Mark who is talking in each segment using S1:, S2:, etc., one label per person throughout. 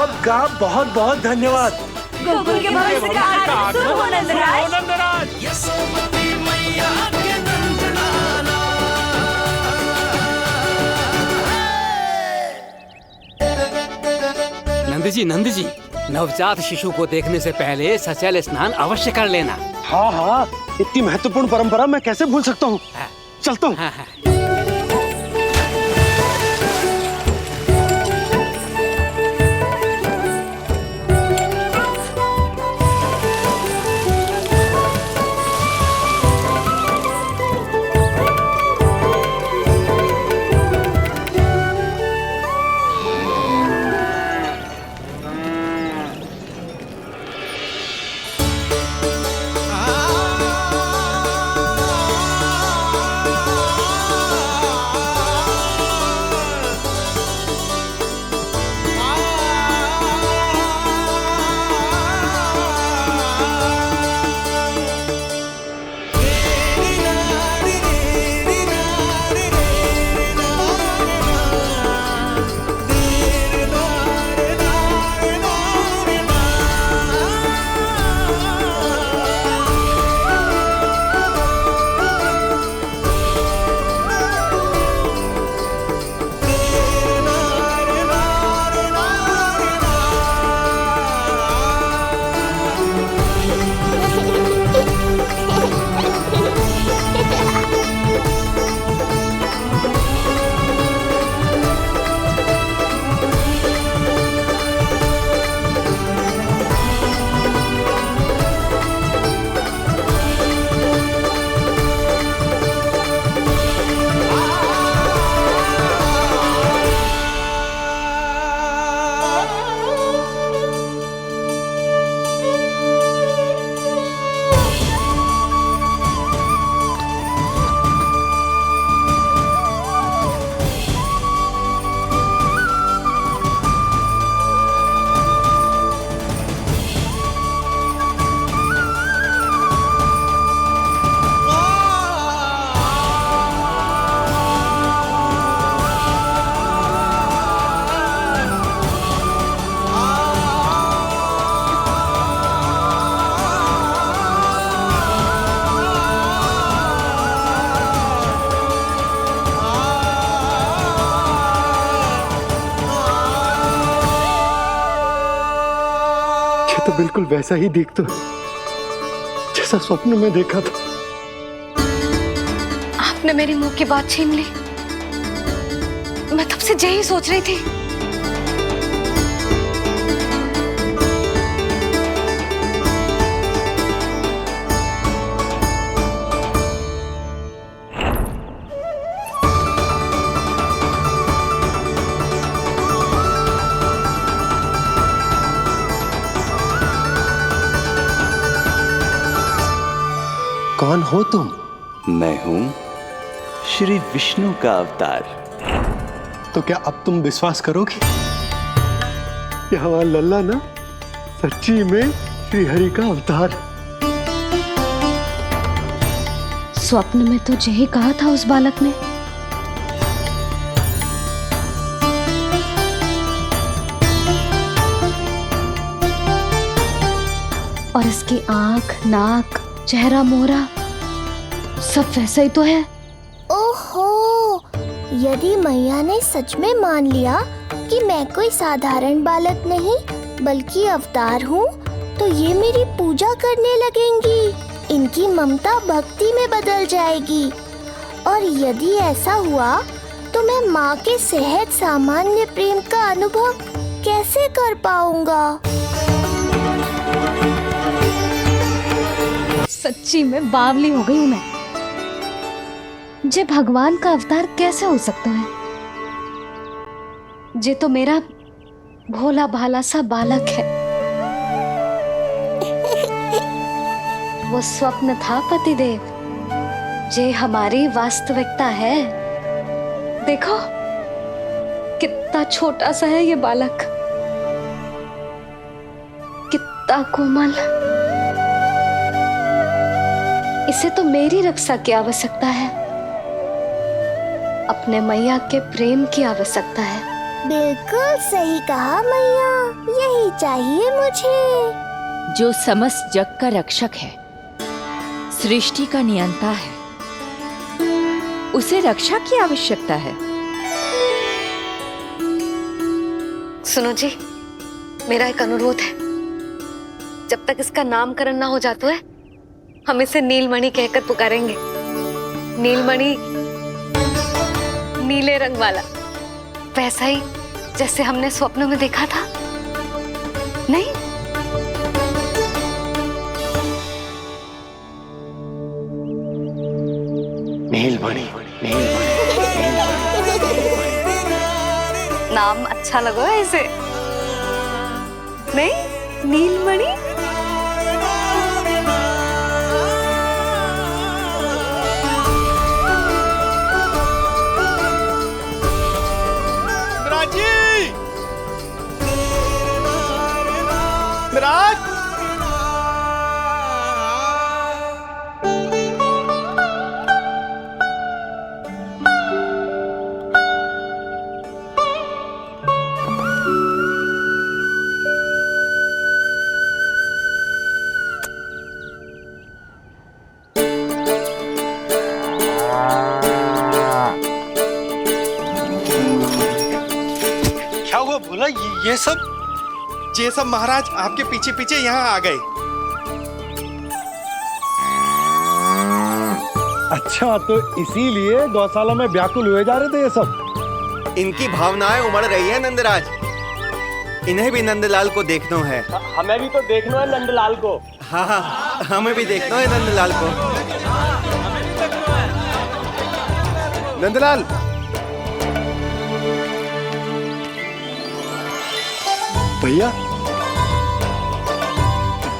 S1: सबका बहुत बहुत धन्यवाद।
S2: गोकुल के भविष्य का आगमन शुभ हो नंदराज।
S3: यशोमती मैया के नंदलाला।
S4: नंद जी, नवजात शिशु को देखने से पहले सचैल स्नान अवश्य कर लेना।
S1: हाँ हाँ, इतनी महत्वपूर्ण परंपरा मैं कैसे भूल सकता हूँ। चलता हूँ।
S4: हाँ हाँ।
S1: तो बिल्कुल वैसा ही दिखता जैसा स्वप्न में देखा था।
S5: आपने मेरी मुंह की बात छीन ली। मैं तब से यही सोच रही थी।
S1: कौन हो तुम?
S6: मैं हूं श्री विष्णु का अवतार।
S1: तो क्या अब तुम विश्वास करोगे कि हमारा लल्ला ना सच्ची में श्री हरि का अवतार?
S5: स्वप्न में तो यही कहा था उस बालक ने। और इसकी आंख, नाक, चेहरा, मोहरा सब वैसा ही तो है।
S7: ओहो, यदि मैया ने सच में मान लिया कि मैं कोई साधारण बालक नहीं बल्कि अवतार हूँ, तो ये मेरी पूजा करने लगेंगी। इनकी ममता भक्ति में बदल जाएगी। और यदि ऐसा हुआ तो मैं माँ के सहज सामान्य प्रेम का अनुभव कैसे कर पाऊंगा?
S5: सच्ची में बावली हो गई हूँ मैं। जे भगवान का अवतार कैसे हो सकता है? जे तो मेरा भोला भाला सा बालक है। वो स्वप्न था पतिदेव, जे हमारी वास्तविकता है। देखो कितना छोटा सा है ये बालक, कितना कोमल। इसे तो मेरी रक्षा की आवश्यकता है, अपने मैया के प्रेम की आवश्यकता है।
S7: बिल्कुल सही कहा मैया, यही चाहिए मुझे।
S2: जो समस्त जग का रक्षक है, सृष्टि का नियंता है, उसे रक्षा की आवश्यकता है।
S8: सुनो जी, मेरा एक अनुरोध है। जब तक इसका नामकरण ना हो जाता है, हम इसे नीलमणि कहकर पुकारेंगे। नीलमणि, नीले रंग वाला, वैसा ही जैसे हमने स्वप्न में देखा था, नहीं?
S6: नीलमणि,
S8: नाम अच्छा लगा है इसे, नहीं? नीलमणि।
S1: मिराज, क्या हुआ बोला? ये सब महाराज आपके पीछे पीछे यहाँ आ गए।
S9: अच्छा, तो इसीलिए गौशाला में व्याकुल हुए जा रहे थे ये सब।
S10: इनकी भावनाएं उमड़ रही है नंदराज। इन्हें भी नंदलाल को देखना है।
S9: हमें भी तो देखना है नंदलाल को।
S10: हाँ हाँ, हमें भी देखना है नंदलाल को।
S1: नंदलाल, भैया।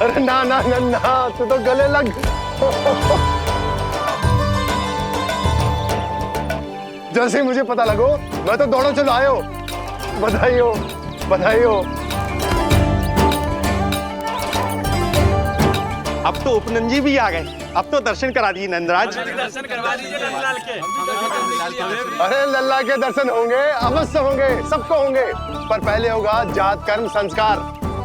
S1: अरे ना ना ना ना, तू तो गले लग। जैसे ही मुझे पता लगो, मैं तो दौड़ो चलो आयो। बधाई हो, बधाई हो। अब तो उपनंद जी भी आ गए। अब तो दर्शन करा दिए नंदराज।
S3: दर्शन करवा दीजिए नंदलाल के।
S1: अरे लल्ला के दर्शन होंगे, अवश्य होंगे, सबको होंगे। पर पहले होगा जात कर्म संस्कार।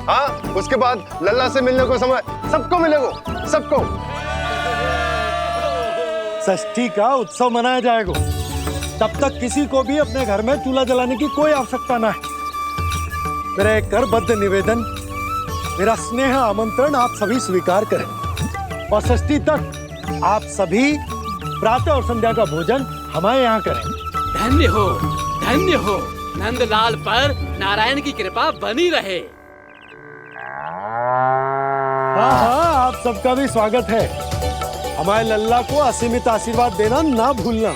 S1: हाँ, उसके बाद लल्ला से मिलने को समय सबको मिलेगा, सबको।
S9: षष्ठी का उत्सव मनाया जाएगा। तब तक किसी को भी अपने घर में चूल्हा जलाने की कोई आवश्यकता ना है। मेरा एक करबद्ध निवेदन, मेरा स्नेह आमंत्रण आप सभी स्वीकार करें। और षष्ठी तक आप सभी प्रातः और संध्या का भोजन हमारे यहाँ करें।
S4: धन्य हो, धन्य हो। नंदलाल पर नारायण की कृपा बनी रहे।
S9: हाँ हाँ, आप सबका भी स्वागत है। हमारे लल्ला को असीमित आशीर्वाद देना ना भूलना।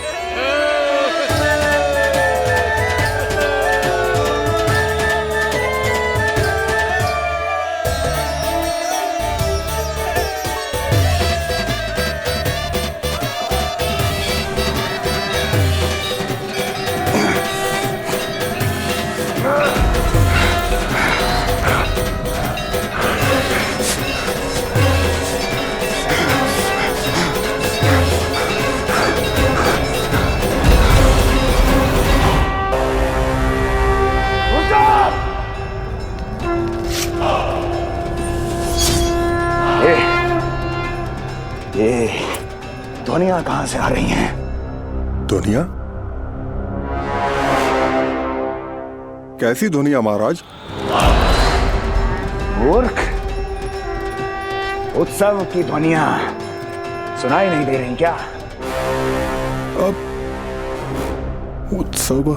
S6: ये ध्वनियां कहां से आ रही हैं?
S11: ध्वनियां? कैसी ध्वनियां महाराज?
S6: मूर्ख, उत्सव की ध्वनियां सुनाई नहीं दे रही क्या?
S11: अब उत्सव?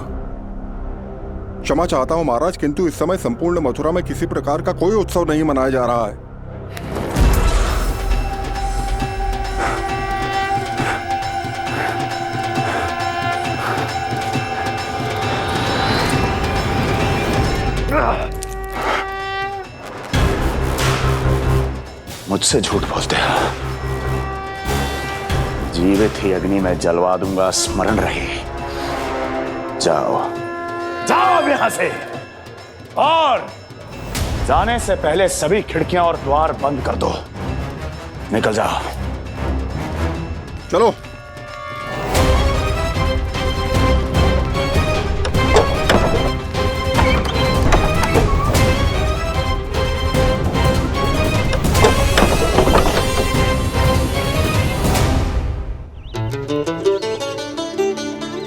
S11: क्षमा चाहता हूं महाराज, किंतु इस समय संपूर्ण मथुरा में किसी प्रकार का कोई उत्सव नहीं मनाया जा रहा है।
S6: मुझसे झूठ बोलते हो। जीवित ही अग्नि में जलवा दूंगा, स्मरण रहे। जाओ जाओ अब यहां से, और जाने से पहले सभी खिड़कियां और द्वार बंद कर दो। निकल जाओ।
S11: चलो।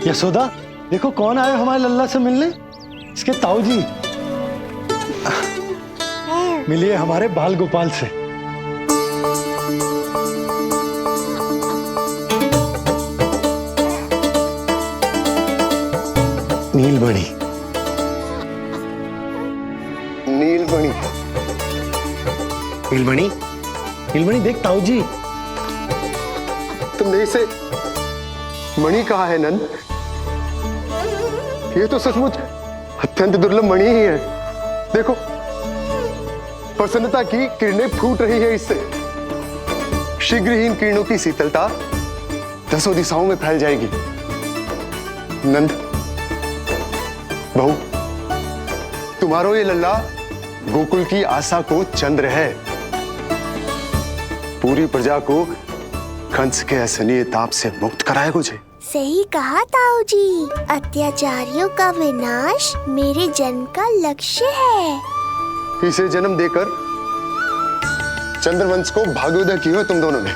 S9: यशोदा, देखो कौन आए हमारे लल्ला से मिलने। इसके ताऊ जी। मिलिए हमारे बाल गोपाल से। नीलमणि।
S1: नीलमणि,
S9: नीलमणि, नीलमणि देख ताऊ जी।
S1: तुमने इसे मणि कहा है नंद? ये तो सचमुच अत्यंत दुर्लभ मणि ही है। देखो, प्रसन्नता की किरणें फूट रही है इससे। शीघ्र ही इन किरणों की शीतलता दसों दिशाओं में फैल जाएगी। नंद, बहू, तुम्हारो ये लल्ला गोकुल की आशा को चंद्र है। पूरी प्रजा को कंस के असहनीय ताप से मुक्त कराएगा मुझे।
S7: सही कहा ताऊ जी, अत्याचारियों का विनाश मेरे जन्म का लक्ष्य है।
S1: इसे जन्म देकर चंद्रवंश को भाग्योदय की हो तुम दोनों ने।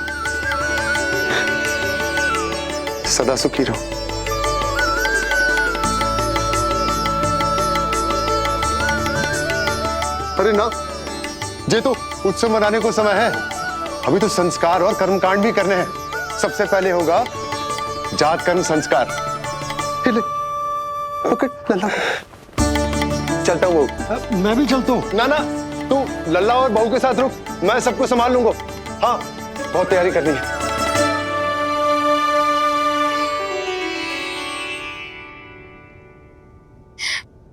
S1: सदा सुखी रहो। अरे ना, ये तो उत्सव मनाने को समय है। अभी तो संस्कार और कर्मकांड भी करने हैं। सबसे पहले होगा जात कर्म संस्कार। ओके, लल्ला चलता हूँ बहू।
S9: मैं भी चलता हूँ।
S1: ना ना, तू लल्ला और बहू के साथ रुक, मैं सबको संभाल लूंगा। हाँ, बहुत तैयारी करनी है।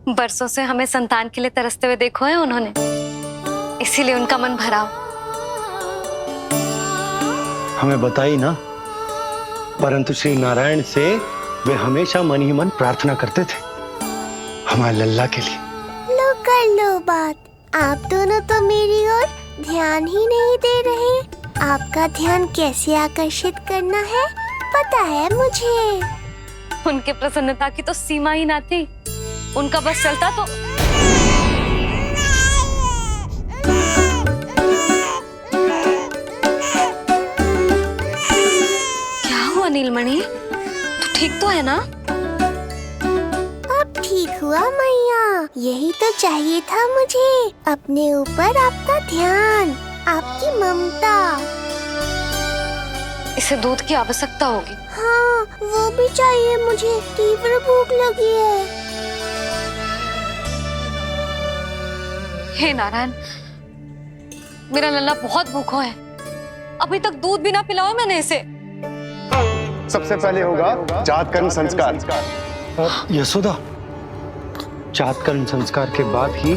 S8: बरसों से हमें संतान के लिए तरसते हुए देखो है उन्होंने, इसीलिए उनका मन भरा हो।
S9: हमें बताई ना, परंतु श्री नारायण से वे हमेशा मन ही मन प्रार्थना करते थे हमारे लल्ला के लिए।
S7: लो कर लो बात। आप दोनों तो मेरी ओर ध्यान ही नहीं दे रहे। आपका ध्यान कैसे आकर्षित करना है पता है मुझे।
S8: उनके प्रसन्नता की तो सीमा ही ना थी। उनका बस चलता तो क्या हुआ नीलमणि, तू ठीक तो है ना?
S7: अब ठीक हुआ मैया, यही तो चाहिए था मुझे। अपने ऊपर आपका ध्यान, आपकी ममता।
S8: इसे दूध की आवश्यकता होगी।
S7: हाँ, वो भी चाहिए मुझे। तीव्र भूख लगी है।
S8: हे नारायण, मेरा लल्ला बहुत भूखा है। अभी तक दूध भी ना पिलाओ मैंने इसे।
S1: सबसे पहले होगा जात कर्म संस्कार।
S9: यशोदा, जात कर्म संस्कार के बाद ही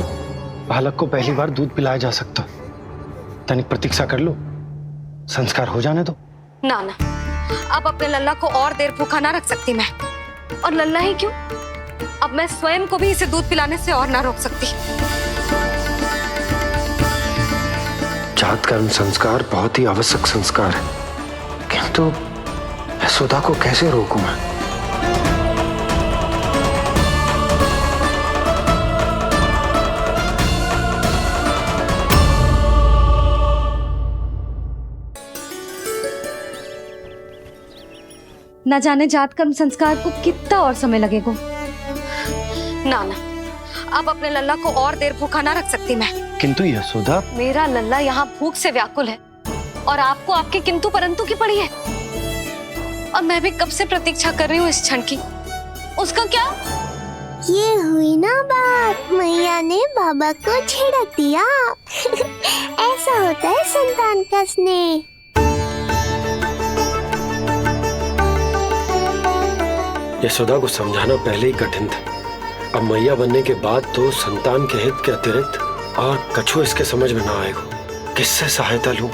S9: बालक को पहली बार दूध पिलाया जा सकता। तनिक प्रतीक्षा कर लो, संस्कार हो जाने दो।
S8: ना ना, अब अपने लल्ला को और देर भूखा ना रख सकती मैं। और लल्ला ही क्यों, अब मैं स्वयं को भी इसे दूध पिलाने से और ना रोक सकती।
S9: जात कर्म संस्कार बहुत ही आवश्यक संस्कार है, किंतु यशोदा को कैसे रोकूं मैं?
S8: न जाने जात कर्म संस्कार को कितना और समय लगेगा। ना ना, अब अपने लल्ला को और देर भूखा ना रख सकती मैं।
S9: किंतु यशोदा,
S8: मेरा लल्ला यहाँ भूख से व्याकुल है और आपको आपके किंतु परंतु की पड़ी है। और मैं भी कब से प्रतीक्षा कर रही हूँ इस क्षण की। उसका क्या?
S7: ये हुई ना बात, मैया ने बाबा को झिड़क दिया। ऐसा होता है संतान का स्नेह।
S9: यशोदा को समझाना पहले ही कठिन था। अब मैया बनने के बाद तो संतान के हित के अतिरिक्त और कछु इसके समझ में ना आएगा। किससे सहायता लूं?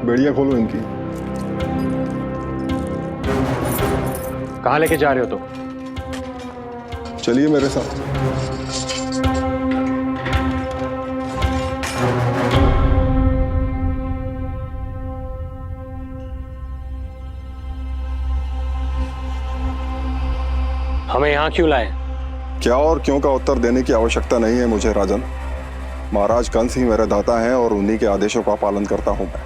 S11: बढ़िया, खोलो इनकी।
S9: कहाँ लेके जा रहे हो? तो
S11: चलिए मेरे साथ।
S9: हमें यहाँ क्यों लाए?
S11: क्या और क्यों का उत्तर देने की आवश्यकता नहीं है मुझे राजन। महाराज कंस ही मेरे दाता हैं और उन्हीं के आदेशों का पालन करता हूं मैं।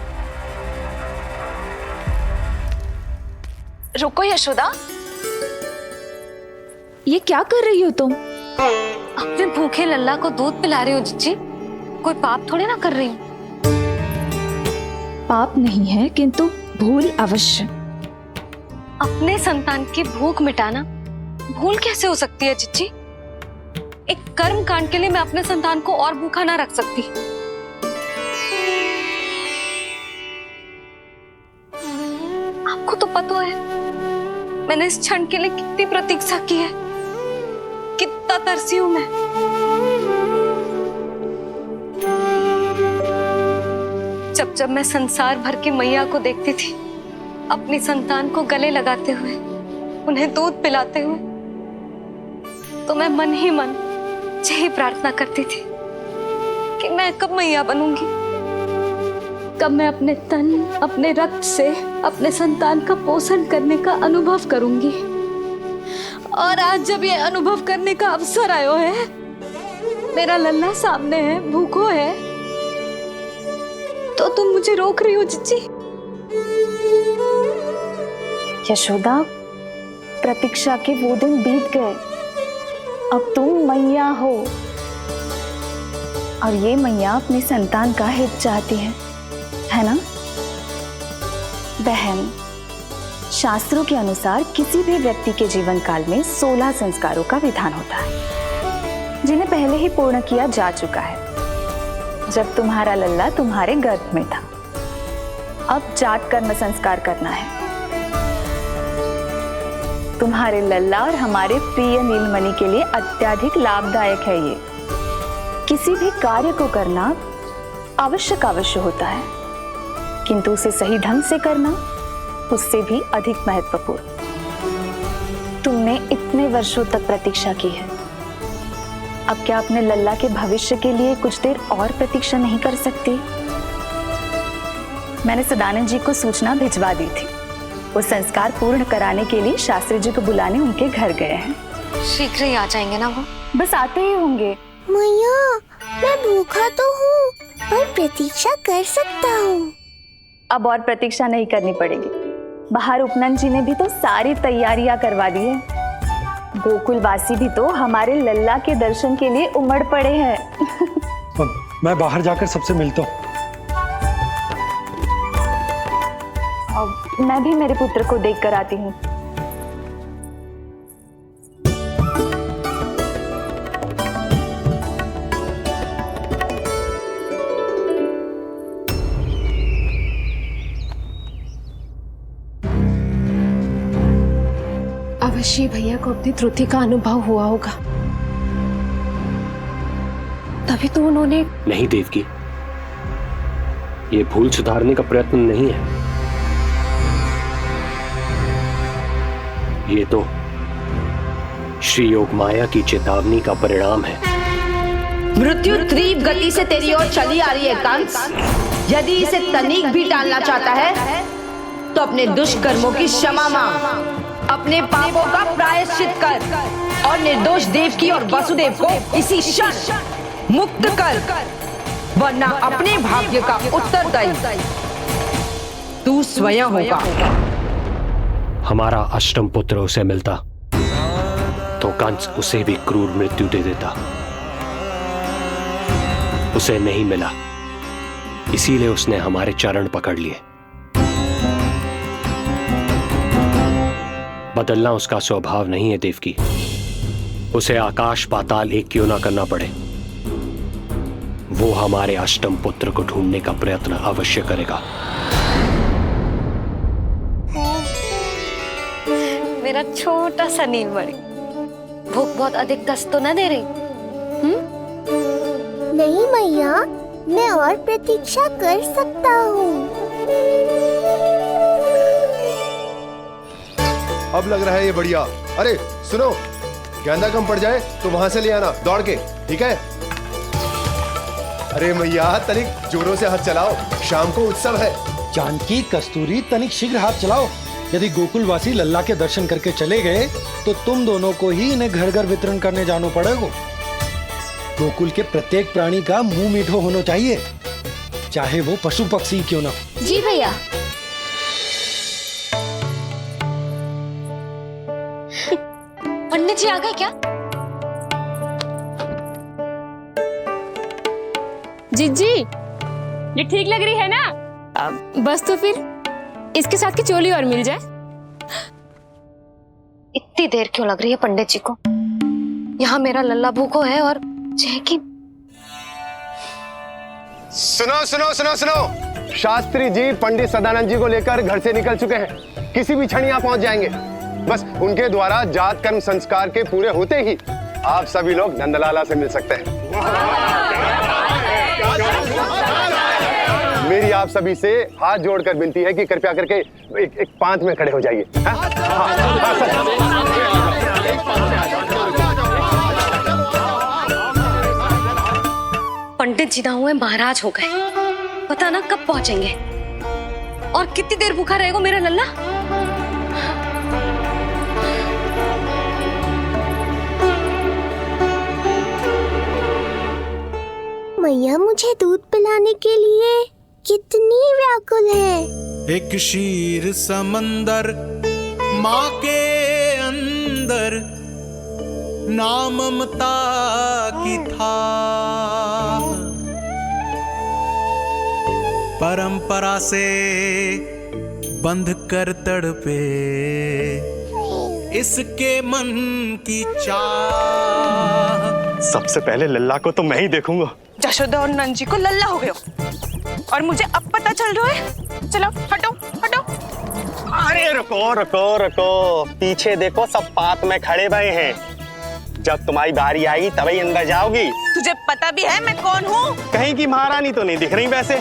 S2: रुको यशोदा, ये क्या कर रही हो तुम?
S8: अपने भूखे लल्ला को दूध पिला रही हो जीजी। कोई पाप थोड़ी ना कर रही हूँ।
S2: पाप नहीं है, किंतु भूल अवश्य।
S8: अपने संतान की भूख मिटाना भूल कैसे हो सकती है जीजी? एक कर्म कांड के लिए मैं अपने संतान को और भूखा ना रख सकती। आपको तो पता है मैंने इस क्षण के लिए कितनी प्रतीक्षा की है, कितना तरसी हूं मैं। जब जब मैं संसार भर की मैया को देखती थी अपनी संतान को गले लगाते हुए, उन्हें दूध पिलाते हुए, तो मैं मन ही मन यही प्रार्थना करती थी कि मैं कब मैया बनूंगी, कब मैं अपने तन अपने रक्त से अपने संतान का पोषण करने का अनुभव करूंगी। और आज जब ये अनुभव करने का अवसर आयो है, मेरा लल्ला सामने है, भूखो है, तो तुम मुझे रोक रही हो जीजी।
S5: यशोदा, प्रतीक्षा के वो दिन बीत गए। अब तुम मैया हो और ये मैया अपनी संतान का हित चाहती है ना? बहन, शास्त्रों के अनुसार किसी भी व्यक्ति के जीवन काल में 16 संस्कारों का विधान होता है, जिन्हें पहले ही पूर्ण किया जा चुका है जब तुम्हारा लल्ला तुम्हारे गर्भ में था। अब जात कर्म संस्कार करना है। तुम्हारे लल्ला और हमारे प्रिय नीलमणि के लिए अत्यधिक लाभदायक है ये। किसी भी कार्य को करना अवश्य होता है, किंतु उसे सही ढंग से करना उससे भी अधिक महत्वपूर्ण। तुमने इतने वर्षों तक प्रतीक्षा की है, अब क्या अपने लल्ला के भविष्य के लिए कुछ देर और प्रतीक्षा नहीं कर सकती? मैंने सदानंद जी को सूचना भिजवा दी थी। वो संस्कार पूर्ण कराने के लिए शास्त्री जी को बुलाने उनके घर गए हैं।
S8: शीघ्र ही आ जाएंगे ना वो?
S5: बस आते ही होंगे।
S7: मैया, मैं भूखा तो हूँ पर प्रतीक्षा कर सकता हूँ।
S5: अब और प्रतीक्षा नहीं करनी पड़ेगी। बाहर उपनंद जी ने भी तो सारी तैयारियां करवा दी है। गोकुलवासी भी तो हमारे लल्ला के दर्शन के लिए उमड़ पड़े हैं।
S9: मैं बाहर जाकर सबसे मिलता हूँ।
S5: मैं भी मेरे पुत्र को देख कर आती हूँ।
S12: अवश्य भैया को अपनी त्रुटि का अनुभव हुआ होगा, तभी तो उन्होंने।
S13: नहीं देवकी, ये भूल सुधारने का प्रयत्न नहीं है, ये तो श्री योग माया की चेतावनी का परिणाम है।
S14: मृत्यु तीव्र गति से तेरी ओर चली आ रही है कंस। यदि इसे तनिक भी टालना चाहता है तो अपने दुष्कर्मों की क्षमा मांग, अपने पापों का प्रायश्चित कर और निर्दोष देवकी और वसुदेव को इसी क्षण मुक्त कर, वरना अपने भाग्य का उत्तरदायी तू स्वयं होगा।
S13: हमारा अष्टम पुत्र उसे मिलता तो कंस उसे भी क्रूर मृत्यु दे देता। उसे नहीं मिला, इसीलिए उसने हमारे चरण पकड़ लिए। बदलना उसका स्वभाव नहीं है देवकी। उसे आकाश पाताल एक क्यों ना करना पड़े, वो हमारे अष्टम पुत्र को ढूंढने का प्रयत्न अवश्य करेगा।
S8: मेरा छोटा सा नीलमणि, भूख बहुत अधिक कष्ट तो न दे रही?
S7: नहीं मैया, मैं और प्रतीक्षा कर सकता हूँ।
S1: अब लग रहा है ये बढ़िया। अरे सुनो, गेंदा कम पड़ जाए तो वहां से ले आना दौड़ के, ठीक है? अरे मैया, तनिक जोरों से हाथ चलाओ, शाम को उत्सव है।
S9: जानकी, कस्तूरी, तनिक शीघ्र हाथ चलाओ। यदि गोकुलवासी लल्ला के दर्शन करके चले गए तो तुम दोनों को ही इन्हें घर घर वितरण करने जाना पड़ेगा। गोकुल के प्रत्येक प्राणी का मुंह मीठो होना चाहिए, चाहे वो पशु पक्षी क्यों ना।
S7: जी भैया।
S8: पंडित जी आ गए क्या?
S12: जीजी, ये ठीक लग रही है ना? बस तो फिर इसके साथ की चोली और मिल जाए।
S8: इतनी देर क्यों लग रही है पंडित जी को? यहाँ मेरा लल्ला भूखो है और जय की।
S1: सुनो सुनो सुनो सुनो, शास्त्री जी पंडित सदानंद जी को लेकर घर से निकल चुके हैं। किसी भी क्षण यहाँ पहुंच जाएंगे। बस उनके द्वारा जात कर्म संस्कार के पूरे होते ही आप सभी लोग नंदलाला से मिल सकते हैं। मेरी आप सभी से हाथ जोड़कर विनती है कि कृपया करके एक पांत में खड़े हो जाइए।
S8: पंडित जी ना हुए महाराज हो गए, पता ना कब पहुंचेंगे और कितनी देर भूखा रहेगा मेरा लल्ला।
S7: मैया मुझे दूध पिलाने के लिए कितनी व्याकुल है।
S15: एक शीर समंदर माँ के अंदर, ना ममता की था, परंपरा से बंध कर तड़पे इसके मन की चाह।
S1: सबसे पहले लल्ला को तो मैं ही देखूंगा।
S16: जशोदा और नंद जी को लल्ला हो गए और मुझे अब पता चल रहा है। चलो हटो हटो।
S10: अरे रुको रुको रुको, पीछे देखो, सब पात में खड़े भये हैं। जब तुम्हारी बारी आएगी तभी अंदर जाओगी।
S16: तुझे पता भी है मैं कौन हूँ?
S10: कहीं की महारानी तो नहीं दिख रही वैसे,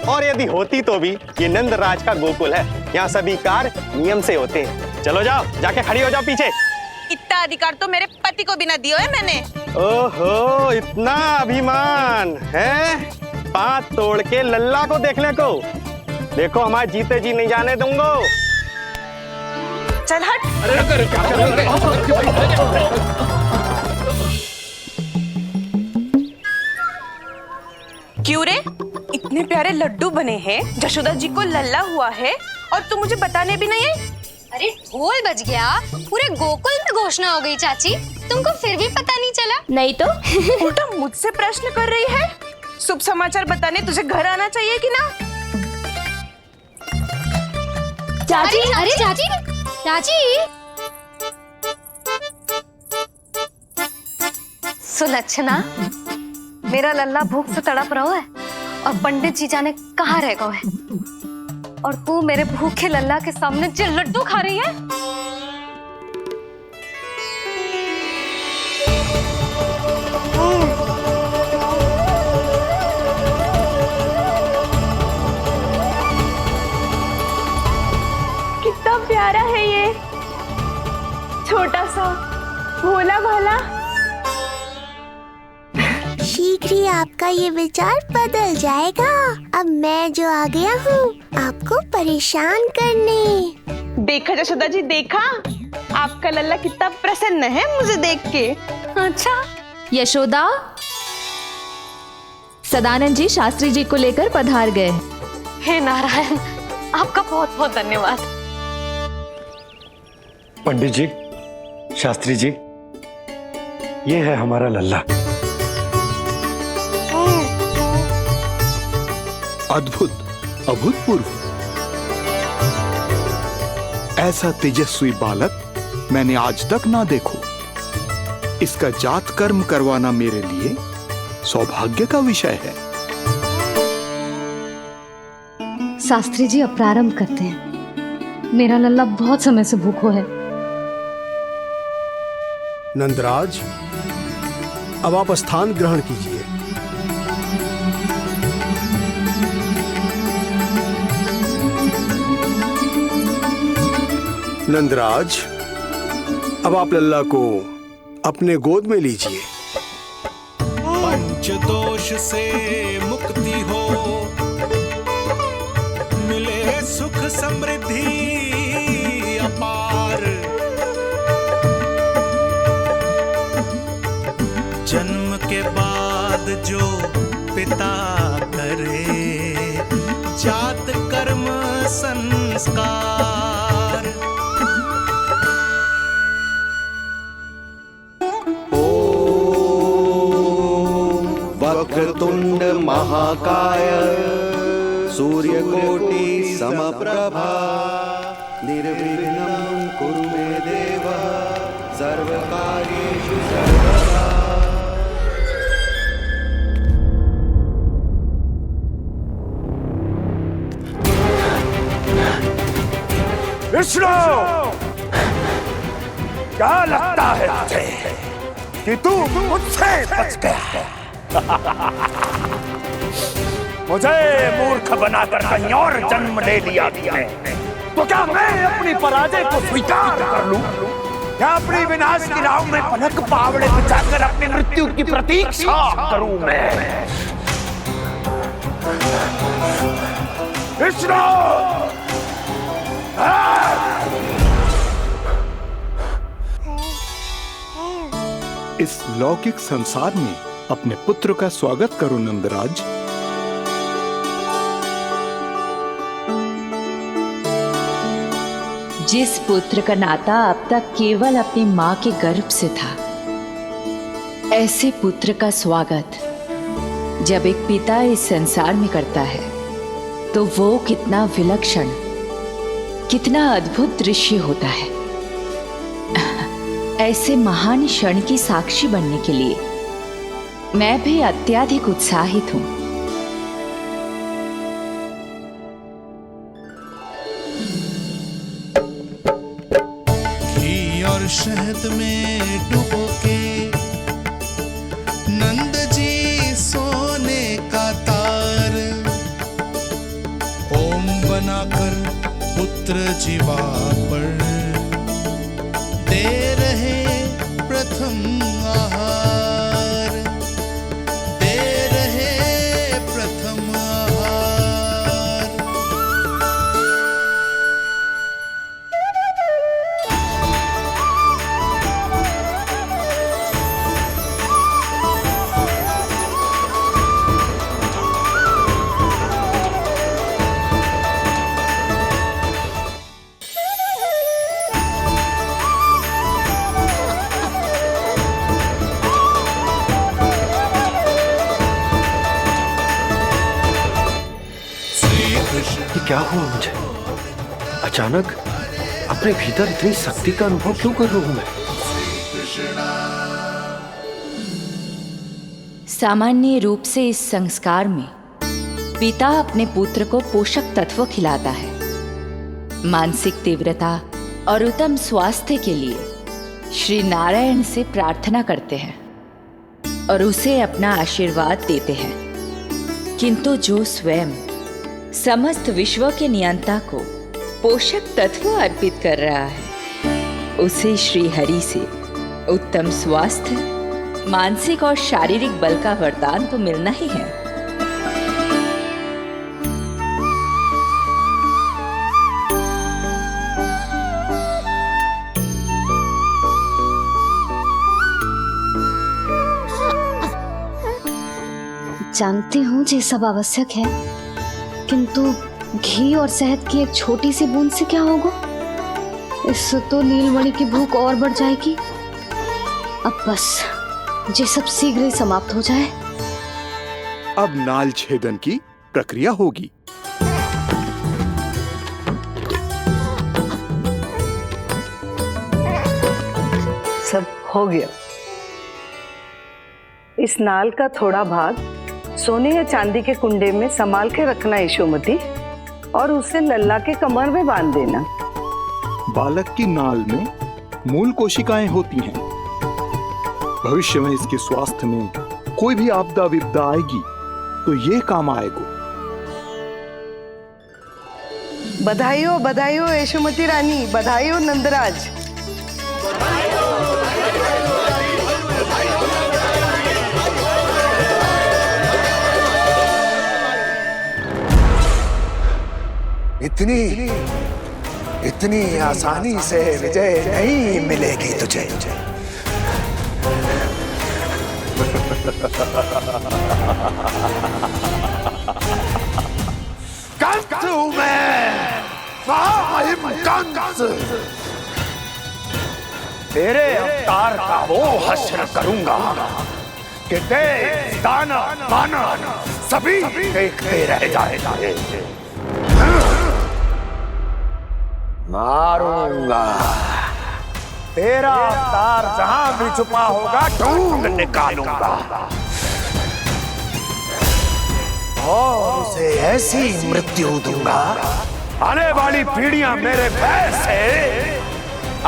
S10: और यदि होती तो भी ये नंदराज का गोकुल है, यहाँ सभी कार्य नियम से होते हैं। चलो जाओ, जाके खड़ी हो जाओ पीछे।
S16: इतना अधिकार तो मेरे पति को भी ना दिया है मैंने।
S10: ओहो, इतना अभिमान है? पांव तोड़ के लल्ला को देखने को। देखो हमारे जीते जी नहीं जाने दूंगा।
S16: चल हट। क्यों रे, इतने प्यारे लड्डू बने हैं, जशोदा जी को लल्ला हुआ है और तू मुझे बताने भी नहीं है?
S8: अरे ढोल बज गया, पूरे गोकुल में घोषणा हो गई चाची, तुमको फिर भी पता नहीं चला?
S12: नहीं तो
S16: उल्टा मुझसे प्रश्न कर रही है। शुभ समाचार बताने तुझे घर आना चाहिए कि ना?
S12: चाची,
S8: अरे चाची, चाची। सुलक्षणा, मेरा लल्ला भूख से तड़प रहा है और पंडित जी जाने कहाँ रह गए हैं, और तू मेरे भूखे लल्ला के सामने जो लड्डू खा रही है।
S12: कितना प्यारा है ये, छोटा सा भोला भाला।
S7: शीघ्र ही आपका ये विचार बदल जाएगा। अब मैं जो आ गया हूँ आपको परेशान करने।
S16: देखा जशोदा जी, देखा आपका लल्ला कितना प्रसन्न है मुझे देख के।
S8: अच्छा
S2: यशोदा, सदानंद जी शास्त्री जी को लेकर पधार गए।
S8: हे नारायण, आपका बहुत बहुत धन्यवाद।
S9: पंडित जी, शास्त्री जी, ये है हमारा लल्ला।
S17: अद्भुत, अभूतपूर्व। ऐसा तेजस्वी बालक मैंने आज तक ना देखो। इसका जात कर्म करवाना मेरे लिए सौभाग्य का विषय है।
S8: शास्त्री जी, अब प्रारंभ करते हैं। मेरा लल्ला बहुत समय से भूखो है।
S9: नंदराज, अब आप स्थान ग्रहण कीजिए। नंदराज, अब आप लल्ला को अपने गोद में लीजिए।
S15: पंच दोष से मुक्ति हो, मिले सुख समृद्धि बाद जो पिता करे जात कर्म संस्कार।
S18: वक्रतुंड महाकाय सूर्यकोटि समप्रभा निर्विघ्नं कुरु मे देव सर्वकार्येषु सर्वदा।
S6: विष्णु, क्या लगता है तुझे कि तू मुझसे बच गया है? मुझे मूर्ख बनाकर कहीं और जन्म ले लिया तुमने, तो क्या मैं अपनी पराजय को स्वीकार कर लूं? क्या अपनी विनाश की राह में पलक पावड़े बिछाकर अपनी मृत्यु की प्रतीक्षा करूं मैं? विष्णु,
S17: इस लौकिक संसार में अपने पुत्र का स्वागत करो नंदराज।
S2: जिस पुत्र का नाता अब तक केवल अपनी मां के गर्भ से था, ऐसे पुत्र का स्वागत जब एक पिता इस संसार में करता है तो वो कितना विलक्षण, कितना अद्भुत दृश्य होता है। ऐसे महान क्षण की साक्षी बनने के लिए मैं भी अत्यधिक उत्साहित हूं।
S15: घी और शहद में डुबो के नंद जी सोने का तार ओम बनाकर पुत्र जीवा पर दे रहे प्रथम आहार, दे रहे प्रथम आहार।
S13: ये क्या हुआ मुझे? अचानक अपने भीतर इतनी शक्ति का अनुभव क्यों कर रहा हूं मैं?
S2: सामान्य रूप से इस संस्कार में पिता अपने पुत्र को पोषक तत्व खिलाता है। मानसिक तीव्रता और उत्तम स्वास्थ्य के लिए श्री नारायण से प्रार्थना करते हैं और उसे अपना आशीर्वाद देते हैं। किंतु जो स्वयं समस्त विश्व के नियंता को पोषक तत्व अर्पित कर रहा है, उसे श्री हरि से उत्तम स्वास्थ्य, मानसिक और शारीरिक बल का वरदान तो मिलना ही है।
S19: जानती हूँ ये सब आवश्यक है, किंतु घी और शहद की एक छोटी सी बूंद से क्या होगा? इससे तो नीलमणि की भूख और बढ़ जाएगी। अब बस ये सब शीघ्र ही समाप्त हो जाए।
S17: अब नाल छेदन की प्रक्रिया होगी।
S20: सब हो गया। इस नाल का थोड़ा भाग सोने या चांदी के कुंडे में संभाल के रखना यशोमती, और उसे लल्ला के कमर में बांध देना।
S17: बालक की नाल में मूल कोशिकाएं होती हैं। भविष्य में इसके स्वास्थ्य में कोई भी आपदा विपदा आएगी तो ये काम आएगा।
S20: बधाई हो यशोमती रानी, बधाई हो नंदराज।
S6: इतनी आसानी से विजय नहीं मिलेगी तुझे। कंस हूं मैं, महामहिम कंस। तेरे अवतार का वो हश्र करूंगा कि देश, दाना, बाना सभी देखते रह जाएंगे। मारूंगा, तेरा अवतार जहां भी छुपा होगा ढूंढ निकालूंगा और उसे ऐसी मृत्यु दूंगा, आने वाली पीढ़ियां मेरे भय से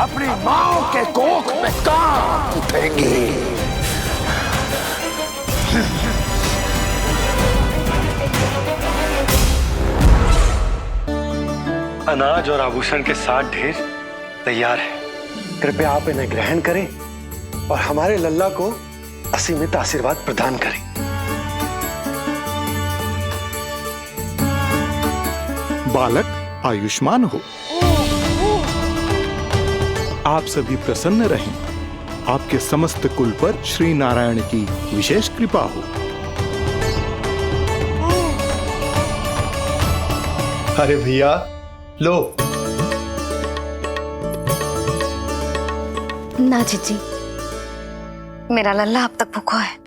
S6: अपनी मां के कोख में कांप उठेंगी।
S9: अनाज और आभूषण के साथ ढेर तैयार है। कृपया आप इन्हें ग्रहण करें और हमारे लल्ला को असीमित आशीर्वाद प्रदान करें।
S17: बालक आयुष्मान हो, आप सभी प्रसन्न रहें। आपके समस्त कुल पर श्री नारायण की विशेष कृपा हो।
S1: अरे भैया लो।
S8: ना जीजी, मेरा लल्ला अब तक भूखा है।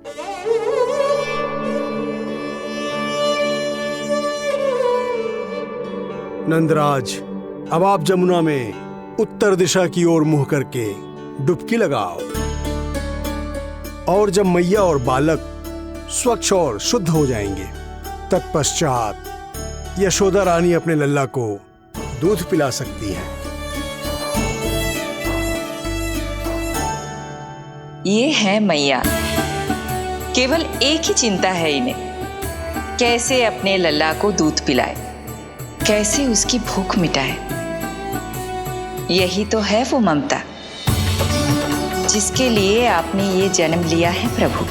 S9: नंदराज, अब आप जमुना में उत्तर दिशा की ओर मुंह करके डुबकी लगाओ और जब मैया और बालक स्वच्छ और शुद्ध हो जाएंगे, तत्पश्चात यशोदा रानी अपने लल्ला को दूध पिला सकती है।
S2: ये है मैया, केवल एक ही चिंता है इन्हें, कैसे अपने लल्ला को दूध पिलाए, कैसे उसकी भूख मिटाए। यही तो है वो ममता जिसके लिए आपने ये जन्म लिया है प्रभु।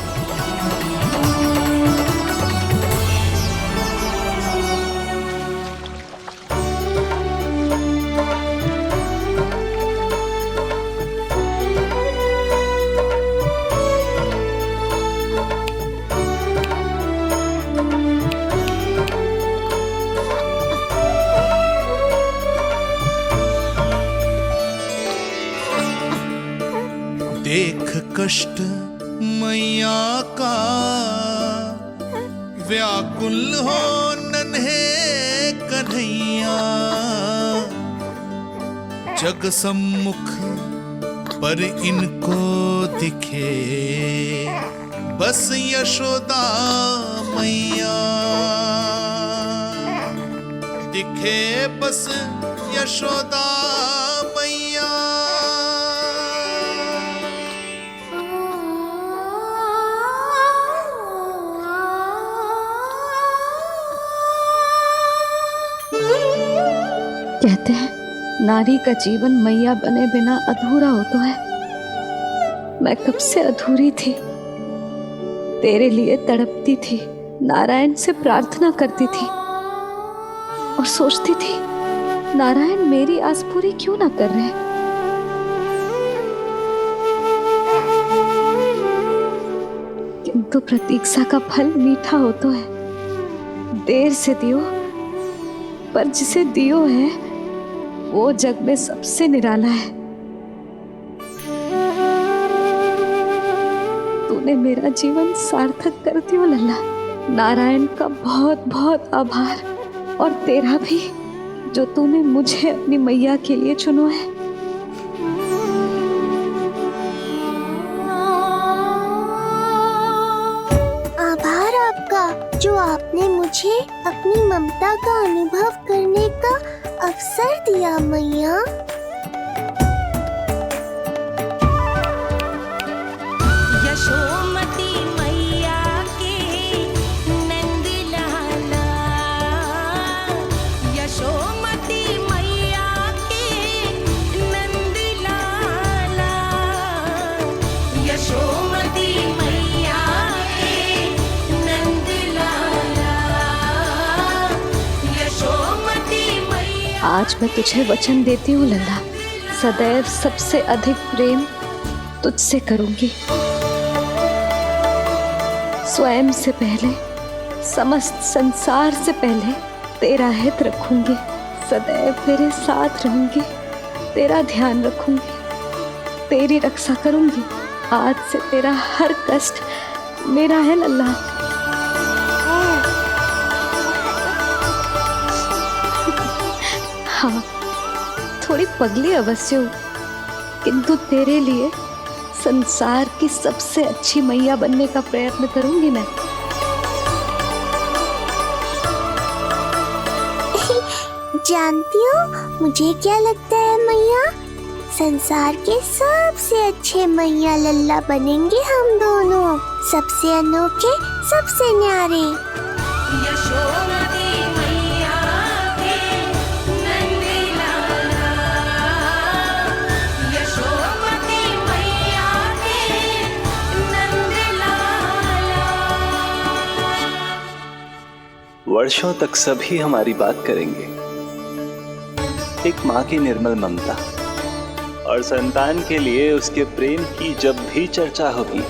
S15: देख कष्ट मैया का, व्याकुल हो नन्हे कन्हैया। जग सम्मुख पर इनको दिखे बस यशोदा मैया, दिखे बस यशोदा मैया।
S19: कहते हैं नारी का जीवन मैया बने बिना अधूरा होता है। मैं कब से अधूरी थी, तेरे लिए तड़पती थी, नारायण से प्रार्थना करती थी और सोचती थी नारायण मेरी आस पूरी क्यों ना कर रहे। किंतु प्रतीक्षा का फल मीठा होता है। देर से दियो, पर जिसे दियो है वो जग में सबसे निराला है। तूने मेरा जीवन सार्थक कर दियो लल्ला। नारायण का बहुत बहुत आभार, और तेरा भी जो तूने मुझे अपनी मैया के लिए चुनो है।
S7: आभार आपका जो आपने मुझे अपनी ममता का अनुभव करने का अवसर दिया मैया।
S21: यशोमती मैया के नंद लाला, यशोमती मैया के नंद लाला, यशोमती मैया के नंद लाला, यशोमती मैया।
S19: आज मैं तुझे वचन देती हूँ लल्ला, सदैव सबसे अधिक प्रेम तुझसे करूंगी। स्वयं से पहले, समस्त संसार से पहले तेरा हित रखूंगी, सदैव तेरे साथ रहूंगी, तेरा ध्यान रखूंगी, तेरी रक्षा करूंगी। आज से तेरा हर कष्ट मेरा है लल्ला। हाँ, थोड़ी पगली अवश्य हूँ, किंतु तेरे लिए संसार की सबसे अच्छी मैया बनने का प्रयत्न करूंगी मैं।
S7: जानती हो मुझे क्या लगता है मैया? संसार के सबसे अच्छे मैया लल्ला बनेंगे हम दोनों, सबसे अनोखे, सबसे न्यारे।
S21: यशोमती मैया के नंद लाला, यशोमती मैया के नंद लाला।
S3: वर्षों तक सभी हमारी बात करेंगे, एक माँ की निर्मल ममता और संतान के लिए उसके प्रेम की जब भी चर्चा होगी,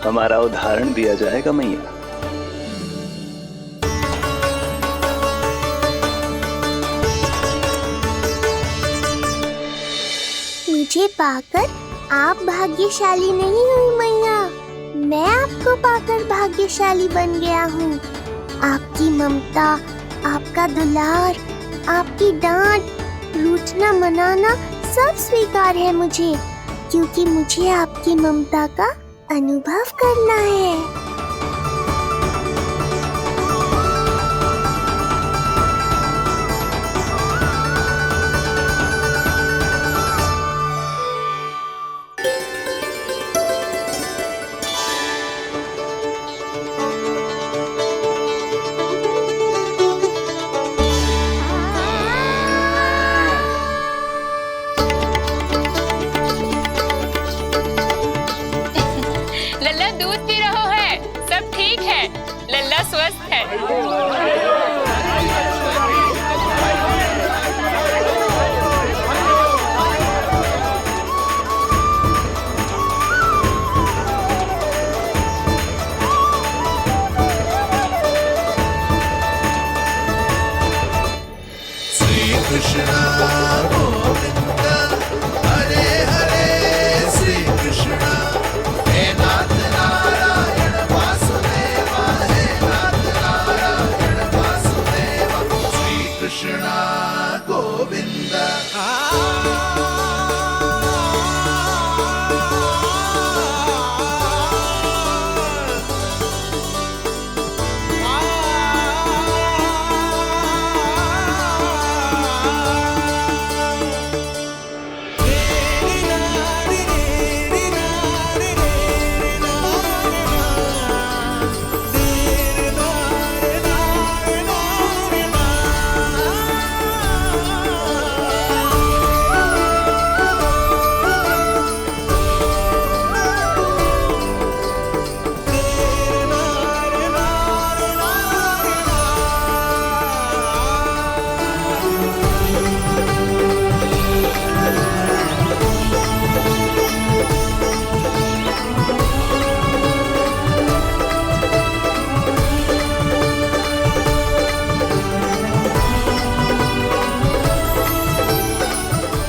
S3: हमारा उदाहरण दिया जाएगा मैया।
S7: मुझे पाकर आप भाग्यशाली नहीं हुई मैया, मैं आपको पाकर भाग्यशाली बन गया हूँ। आपकी ममता, आपका दुलार, आपकी डांट, रूठना मनाना सब स्वीकार है मुझे, क्योंकि मुझे आपकी ममता का अनुभव करना है।
S12: लल्ला दूध पी रहा है, सब ठीक है, लल्ला स्वस्थ है।
S21: श्री कृष्ण गोविंद हरे हरे, श्री कृष्ण हे नाथ नारायण वासुदेव, हे नाथ नारायण वासुदेव, श्री कृष्ण गोविंद।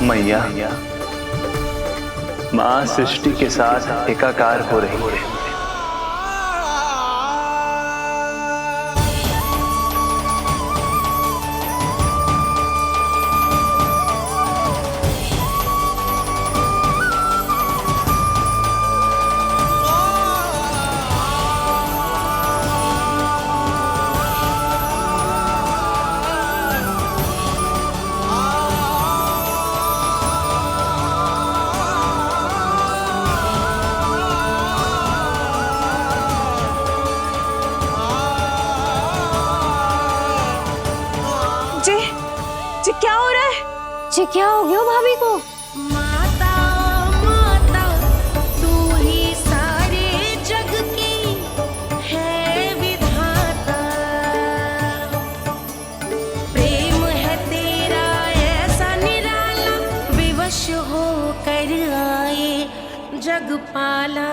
S3: मैया, माँ सृष्टि के साथ एकाकार हो रही है।
S16: जी क्या हो रहा है?
S19: जी क्या हो गया भाभी को?
S21: माता माता तू ही सारे जग की है विधाता, प्रेम है तेरा ऐसा निराला, विवश हो कर आए जग पाला।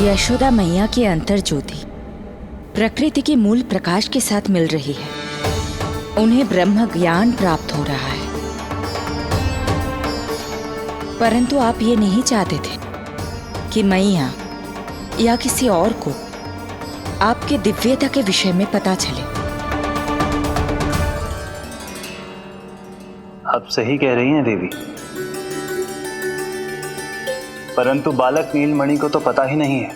S2: यशोदा मैया की अंतर ज्योति प्रकृति के मूल प्रकाश के साथ मिल रही है। उन्हें ब्रह्म ज्ञान प्राप्त हो रहा है। परंतु आप ये नहीं चाहते थे कि मैया या किसी और को आपके दिव्यता के विषय में पता चले।
S3: आप सही कह रही हैं देवी, परंतु बालक नीलमणि को तो पता ही नहीं है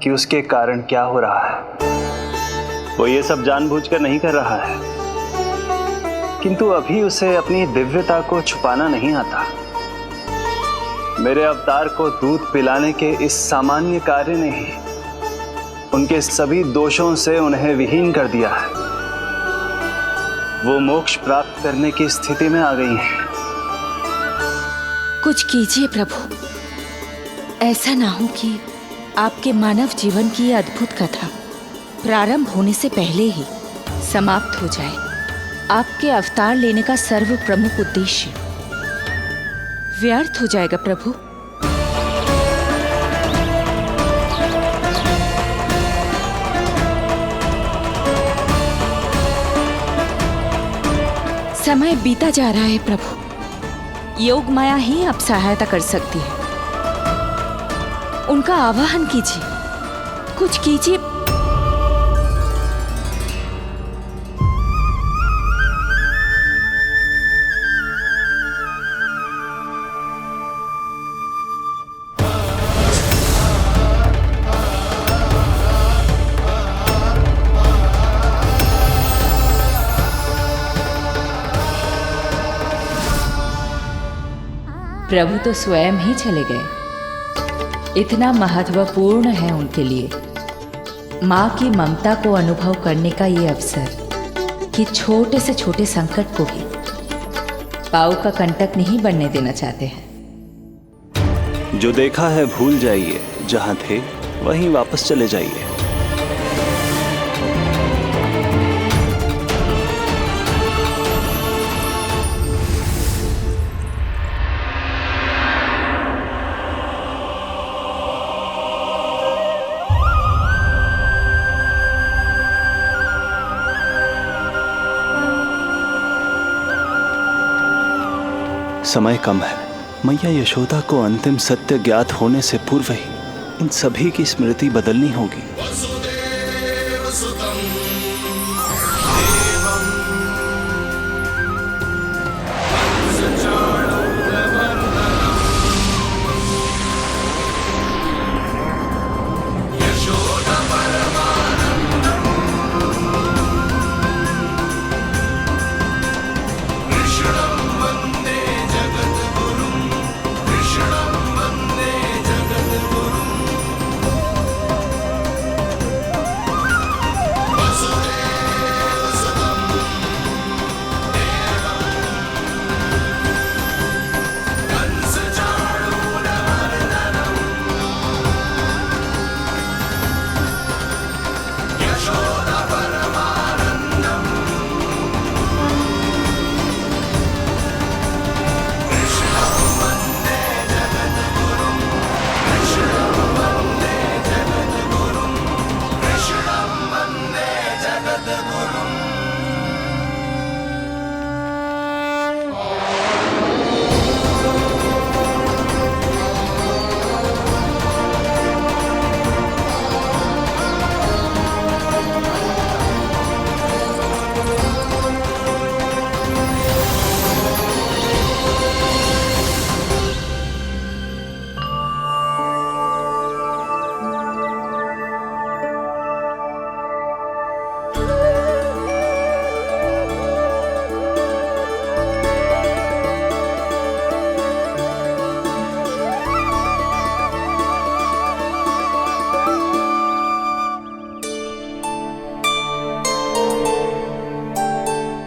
S3: कि उसके कारण क्या हो रहा है। वो ये सब जानबूझकर नहीं कर रहा है, किंतु अभी उसे अपनी दिव्यता को छुपाना नहीं आता। मेरे अवतार को दूध पिलाने के इस सामान्य कार्य ने ही उनके सभी दोषों से उन्हें विहीन कर दिया है। वो मोक्ष प्राप्त करने की स्थिति में आ गई हैं।
S2: कुछ कीजिए प्रभु, ऐसा ना हो कि आपके मानव जीवन की यह अद्भुत कथा प्रारंभ होने से पहले ही समाप्त हो जाए। आपके अवतार लेने का सर्व प्रमुख उद्देश्य व्यर्थ हो जाएगा प्रभु। समय बीता जा रहा है प्रभु। योग माया ही अब सहायता कर सकती है। उनका आवाहन कीजिए, कुछ कीजिए। प्रभु तो स्वयं ही चले गए। इतना महत्वपूर्ण है उनके लिए माँ की ममता को अनुभव करने का ये अवसर कि छोटे से छोटे संकट को भी पाँव का कंटक नहीं बनने देना चाहते हैं।
S3: जो देखा है भूल जाइए, जहां थे वहीं वापस चले जाइए। समय कम है। मैया यशोदा को अंतिम सत्य ज्ञात होने से पूर्व ही इन सभी की स्मृति बदलनी होगी।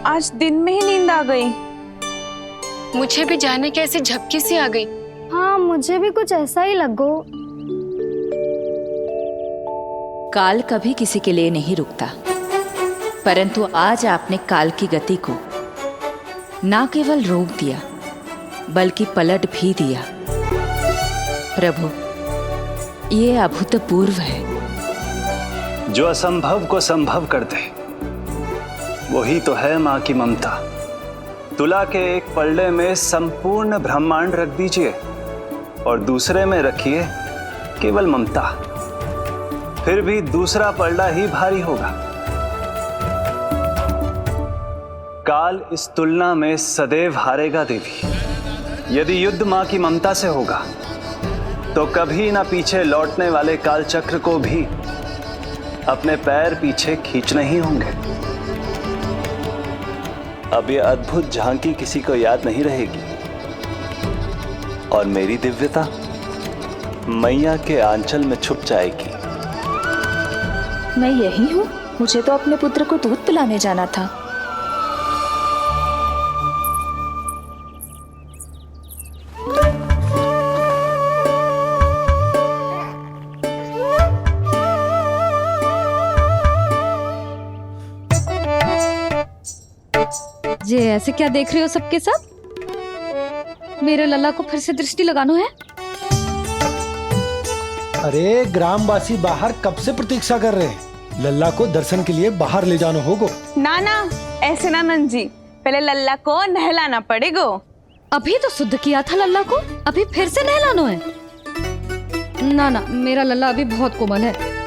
S16: आज दिन में ही नींद आ गई।
S12: मुझे भी जाने की ऐसी झपकी सी आ गई।
S19: हाँ, मुझे भी कुछ ऐसा ही लगो।
S2: काल कभी किसी के लिए नहीं रुकता, परंतु आज आपने काल की गति को ना केवल रोक दिया बल्कि पलट भी दिया। प्रभु, ये अभूतपूर्व है।
S3: जो असंभव को संभव कर दे, वही तो है माँ की ममता। तुला के एक पलड़े में संपूर्ण ब्रह्मांड रख दीजिए और दूसरे में रखिए केवल ममता, फिर भी दूसरा पलड़ा ही भारी होगा। काल इस तुलना में सदैव हारेगा देवी। यदि युद्ध मां की ममता से होगा तो कभी ना पीछे लौटने वाले काल चक्र को भी अपने पैर पीछे खींचने ही होंगे। अब यह अद्भुत झांकी किसी को याद नहीं रहेगी और मेरी दिव्यता मैया के आंचल में छुप जाएगी।
S5: मैं यही हूँ। मुझे तो अपने पुत्र को दूध पिलाने जाना था।
S19: ये ऐसे क्या देख रहे हो सबके सब? मेरे लल्ला को फिर से दृष्टि लगाना है?
S9: अरे ग्रामवासी बाहर कब से प्रतीक्षा कर रहे हैं। लल्ला को दर्शन के लिए बाहर ले जाना होगा।
S16: ना ना, ऐसे ना नंजी, पहले लल्ला को नहलाना पड़ेगा।
S19: अभी तो शुद्ध किया था लल्ला को, अभी फिर से नहलाना है? ना ना, मेरा लल्ला अभी बहुत कोमल है।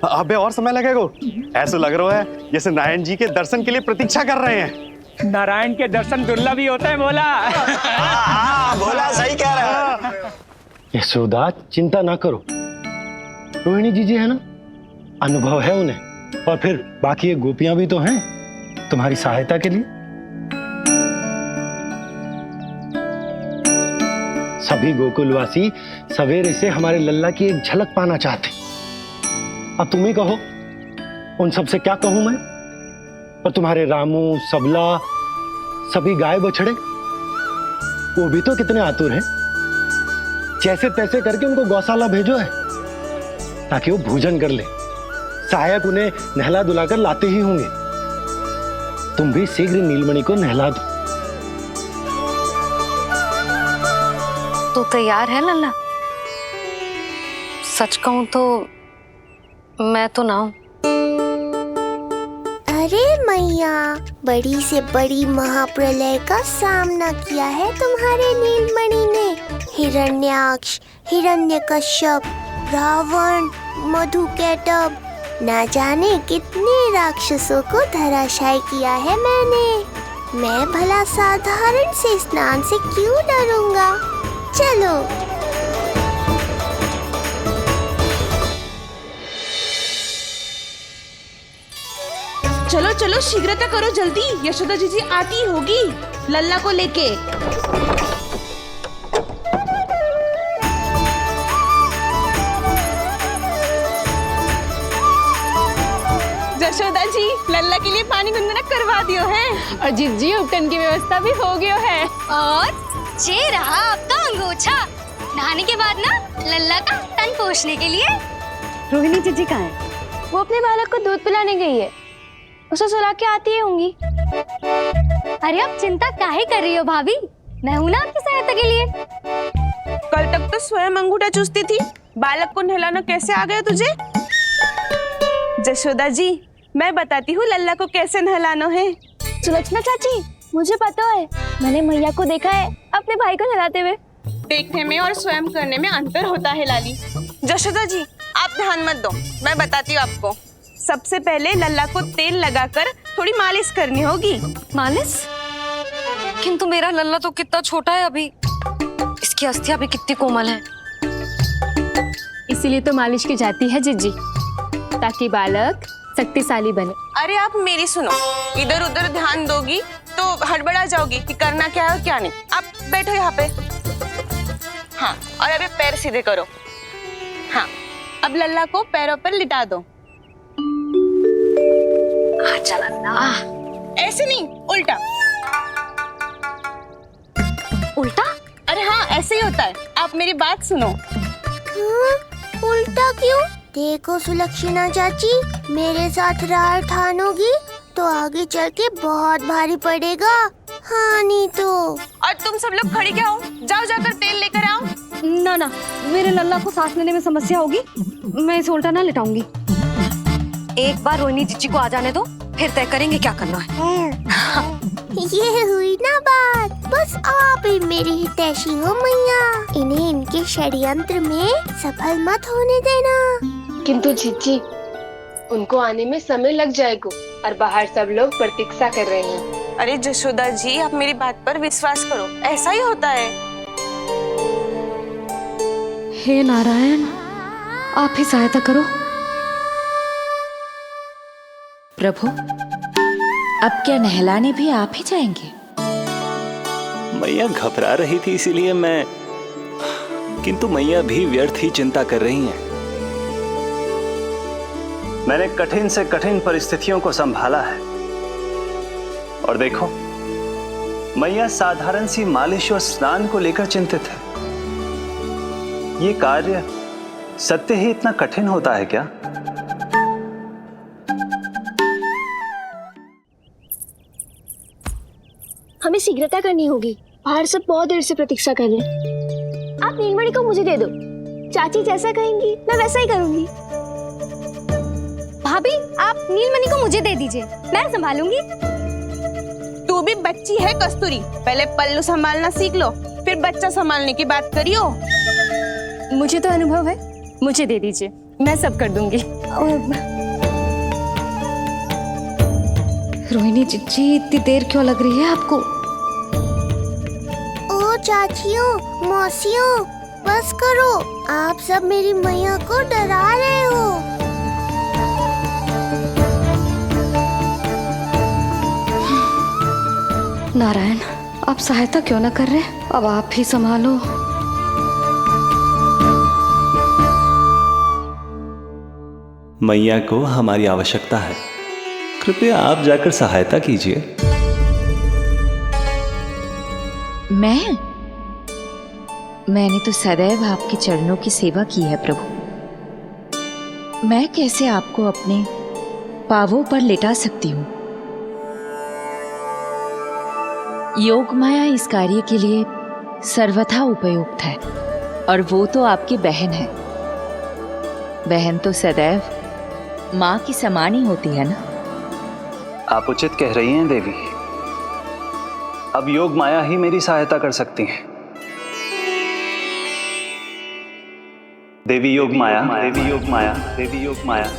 S10: अबे और समय लगेगा। ऐसा लग रहा है जैसे नारायण जी के दर्शन के लिए प्रतीक्षा कर रहे हैं।
S4: नारायण के दर्शन दुर्लभ ही होते हैं। बोला
S10: बोला, सही कह रहा है।
S9: यशोदा चिंता ना करो, रोहिणी जी है ना, अनुभव है उन्हें। और फिर बाकी ये गोपियां भी तो हैं तुम्हारी सहायता के लिए। सभी गोकुलवासी सवेरे से हमारे लल्ला की एक झलक पाना चाहते। अब तुम ही कहो, उन सब से क्या कहूं मैं? और तुम्हारे रामू, सबला, सभी गाय बछड़े, वो भी तो कितने आतुर हैं। जैसे तैसे करके उनको गौशाला भेजो है ताकि वो भोजन कर ले। सहायक उन्हें नहला धुलाकर लाते ही होंगे। तुम भी शीघ्र नीलमणि को नहला दो।
S8: तू तैयार है लल्ला? सच कहूं तो मैं तो ना हूं।
S7: अरे मैया, बड़ी से बड़ी महाप्रलय का सामना किया है तुम्हारे नीलमणि ने। हिरण्याक्ष, हिरण्यकश्यप, रावण, मधुकैटभ, ना जाने कितने राक्षसों को धराशायी किया है मैंने। मैं भला साधारण से स्नान से क्यों डरूंगा? चलो।
S16: चलो चलो, शीघ्रता करो जल्दी, यशोदा जी आती होगी लल्ला को लेके। यशोदा जी, लल्ला के लिए पानी गुनगुना करवा दियो है।
S12: और जिज्जी उपटन की व्यवस्था भी हो गयो है।
S22: और ये रहा आपका अंगोछा। नहाने के बाद ना लल्ला का तन पोंछने के लिए।
S12: रोहिणी जिज्जी कहाँ है? वो अपने बालक को दूध पिलाने गई है। उसे सुला के आती होंगी।
S22: अरे आप चिंता काहे कर रही हो भाभी, मैं हूं ना आपकी सहायता के लिए।
S16: कल तक तो स्वयं अंगूठा चूसती थी, बालक को नहलाना कैसे आ गया तुझे? यशोदा जी, मैं बताती हूँ लल्ला को कैसे नहलाना है।
S12: सुलक्षणा चाची, मुझे पता है, मैंने मैया को देखा है अपने भाई को नहलाते हुए।
S16: देखने में और स्वयं करने में अंतर होता है लाली। यशोदा जी, आप ध्यान मत दो, मैं बताती हूँ आपको। सबसे पहले लल्ला को तेल लगाकर थोड़ी मालिश करनी होगी।
S8: मालिश? किंतु मेरा लल्ला तो कितना छोटा है अभी, इसकी अस्थियां भी कितनी कोमल है।
S12: इसीलिए तो मालिश की जाती है जिज्जी, ताकि बालक शक्तिशाली बने।
S16: अरे आप मेरी सुनो, इधर उधर ध्यान दोगी तो हड़बड़ा जाओगी कि करना क्या है और क्या नहीं। आप बैठो यहाँ पे। हाँ, और अभी पैर सीधे करो। हाँ, अब लल्ला को पैरों पर लिटा दो। ऐसे नहीं, उल्टा।
S8: उल्टा?
S7: अरे हाँ, ऐसे ही होता है। आप मेरी बात सुनो। उल्टा क्यों? देखो सुलक्षणा चाची, मेरे साथ राह ठानोगी तो आगे चल के बहुत भारी पड़ेगा। हाँ नहीं तो।
S16: और तुम सब लोग खड़ी क्या हो? जाओ जाकर तेल लेकर आओ।
S19: ना ना, मेरे लल्ला को सांस लेने में समस्या होगी, मैं इसे उल्टा ना लिटाऊंगी।
S8: एक बार रोहिणी जीजी को आ जाने दो, फिर तय करेंगे क्या करना है।
S7: ये हुई ना बात। बस आप ही मेरी हितैषी हो मैया। इन्हें इनके षड्यंत्र में सफल मत होने देना।
S12: किंतु जीजी, उनको आने में समय लग जाएगा और बाहर सब लोग प्रतीक्षा कर रहे हैं।
S16: अरे जशोदा जी, आप मेरी बात पर विश्वास करो, ऐसा ही होता है।
S19: हे नारायण, आप ही सहायता करो।
S2: प्रभु, अब क्या नहलाने भी आप ही जाएंगे?
S3: मैया घबरा रही थी इसीलिए मैं, किंतु मैया भी व्यर्थ ही चिंता कर रही हैं। मैंने कठिन से कठिन परिस्थितियों को संभाला है और देखो, मैया साधारण सी मालिश और स्नान को लेकर चिंतित है। ये कार्य सत्य ही इतना कठिन होता है क्या?
S12: हमें शीघ्रता करनी होगी, बाहर सब बहुत देर से प्रतीक्षा कर रहे हैं। आप नीलमणि को मुझे दे दो, चाची जैसा कहेंगी मैं वैसा ही करूंगी।
S22: भाभी, आप नीलमणि को मुझे दे दीजिए, मैं संभालूंगी।
S16: तू भी बच्ची है कस्तूरी, पहले पल्लू संभालना सीख लो, फिर बच्चा संभालने की बात करियो।
S12: मुझे तो अनुभव है, मुझे दे दीजिए, मैं सब कर दूंगी।
S19: रोहिणी जीजी, इतनी देर क्यों लग रही है आपको?
S7: ओ चाचियों, मौसियों, बस करो। आप सब मेरी मैया को डरा रहे हो।
S19: नारायण, आप सहायता क्यों ना कर रहे? अब आप ही संभालो।
S3: मैया को हमारी आवश्यकता है, कृपया आप जाकर सहायता कीजिए।
S2: मैंने तो सदैव आपके चरणों की सेवा की है प्रभु। मैं कैसे आपको अपने पांवों पर लिटा सकती हूँ? योग माया इस कार्य के लिए सर्वथा उपयुक्त है, और वो तो आपकी बहन है। बहन तो सदैव माँ की समान ही होती है ना।
S3: आप उचित कह रही हैं देवी। अब योग माया ही मेरी सहायता कर सकती हैं। देवी योग माया, देवी योग माया, देवी योग माया।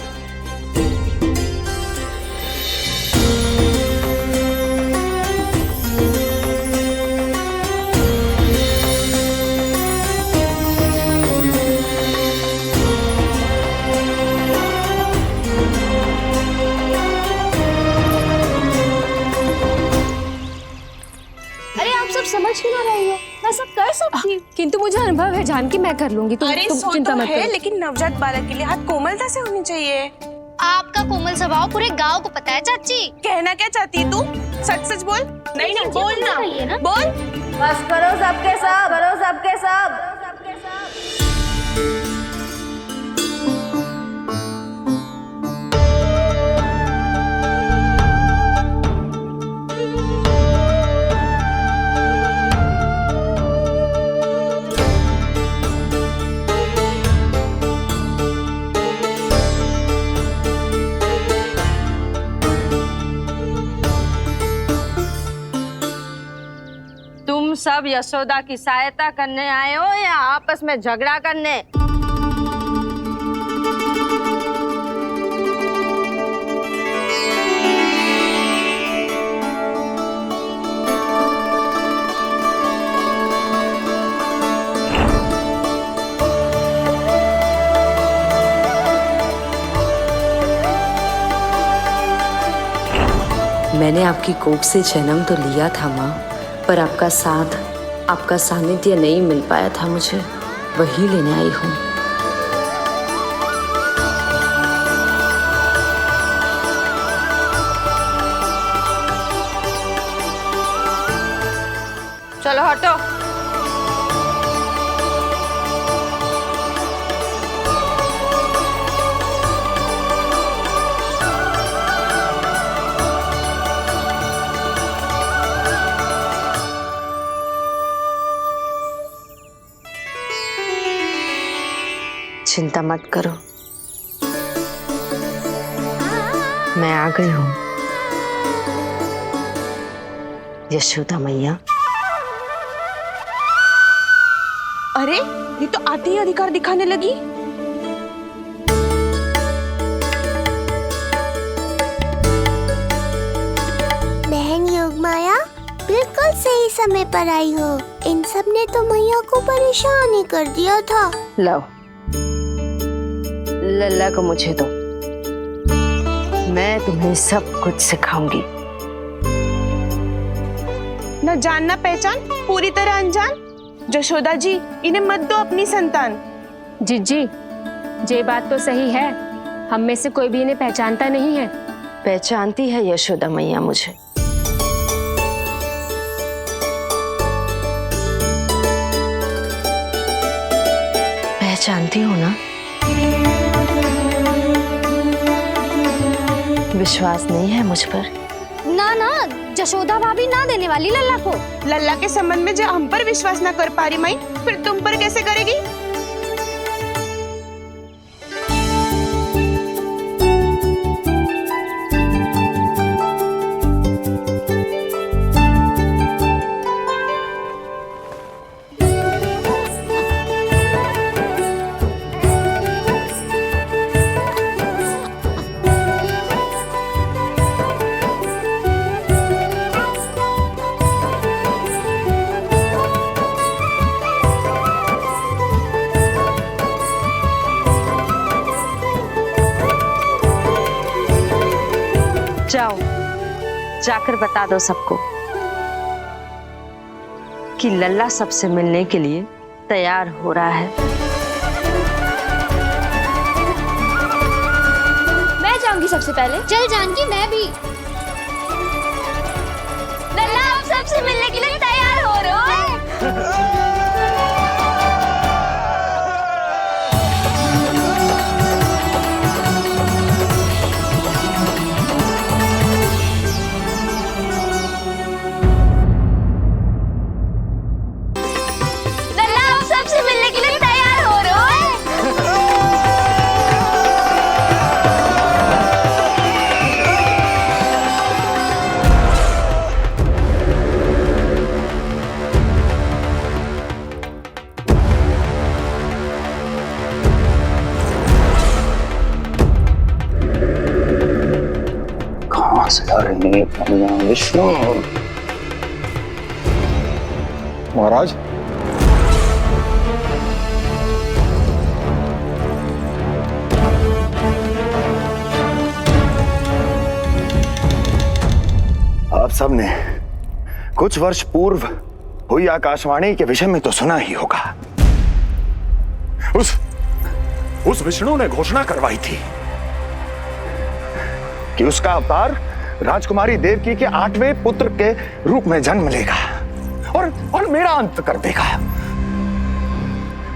S12: समझ क्यों ना रही हो? मैं सब कर सकती हूँ, किंतु मुझे अनुभव है जानकी, मैं कर लूंगी। तुम चिंता मत करो।
S16: लेकिन नवजात बालक के लिए हाथ कोमलता से होनी चाहिए।
S22: आपका कोमल स्वभाव पूरे गांव को पता है चाची।
S16: कहना क्या चाहती है तू? सच सच बोल। नहीं नहीं, बोल ना, बोल।
S20: बस करो सबके सब, करो सबके सब।
S11: सब यशोदा की सहायता करने आए हो या आपस में झगड़ा करने?
S14: मैंने आपकी कोख से जन्म तो लिया था माँ, पर आपका साथ, आपका सानिध्य नहीं मिल पाया था मुझे, वही लेने आई हूँ।
S11: चलो हटो।
S14: चिंता मत करो, मैं आ गई हूं यशोदा मैया।
S16: अरे ये तो आते ही अधिकार दिखाने लगी।
S7: बहन योगमाया बिल्कुल सही समय पर आई हो। इन सब ने तो मैया को परेशान ही कर दिया था।
S14: लो, लल्ला को मुझे दो, मैं तुम्हें सब कुछ सिखाऊंगी।
S16: न जान न पहचान, पूरी तरह अनजान। यशोदा जी, इन्हें मत दो अपनी संतान।
S12: जीजी, ये बात तो सही है, हम में से कोई भी इन्हें पहचानता नहीं है।
S14: पहचानती है यशोदा मैया मुझे। पहचानती हो ना? विश्वास नहीं है मुझ पर?
S12: ना ना, यशोदा भाभी ना देने वाली लल्ला को।
S16: लल्ला के संबंध में जो हम पर विश्वास ना कर पा रही माई, फिर तुम पर कैसे करेगी?
S14: जाओ, जाकर बता दो सबको कि लल्ला सबसे मिलने के लिए तैयार हो रहा है।
S12: मैं जाऊंगी सबसे पहले।
S22: चल जानकी, मैं भी।
S12: लल्ला आप सबसे मिलने के लिए तैयार हो रहे हो?
S6: विष्णु महाराज, आप सबने कुछ वर्ष पूर्व हुई आकाशवाणी के विषय में तो सुना ही होगा। उस विष्णु ने घोषणा करवाई थी कि उसका अवतार राजकुमारी देवकी के 8वें पुत्र के रूप में जन्म लेगा और मेरा अंत कर देगा।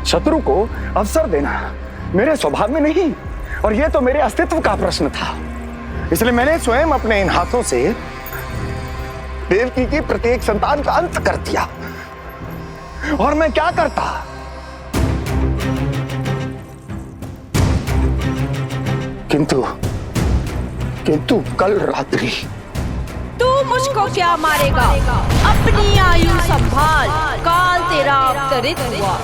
S6: शत्रु को अवसर देना मेरे स्वभाव में नहीं, और यह तो मेरे अस्तित्व का प्रश्न था। इसलिए मैंने स्वयं अपने इन हाथों से देवकी की प्रत्येक संतान का अंत कर दिया। और मैं क्या करता? किंतु कल रात्रि
S11: तू मुझको क्या मारेगा? अपनी आयु संभाल, काल तेरा अवतरित हुआ,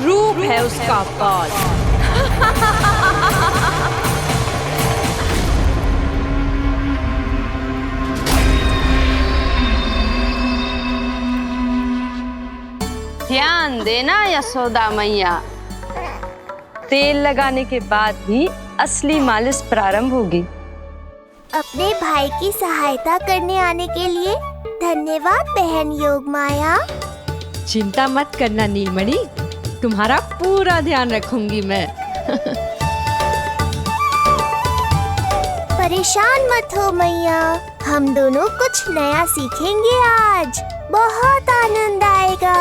S11: रूप है उसका काल। ध्यान देना यशोदा मैया,
S14: तेल लगाने के बाद ही असली मालिश प्रारंभ होगी।
S7: अपने भाई की सहायता करने आने के लिए धन्यवाद बहन योगमाया।
S11: चिंता मत करना नीलमणि, तुम्हारा पूरा ध्यान रखूंगी मैं।
S7: परेशान मत हो मैया, हम दोनों कुछ नया सीखेंगे आज। बहुत आनंद आएगा।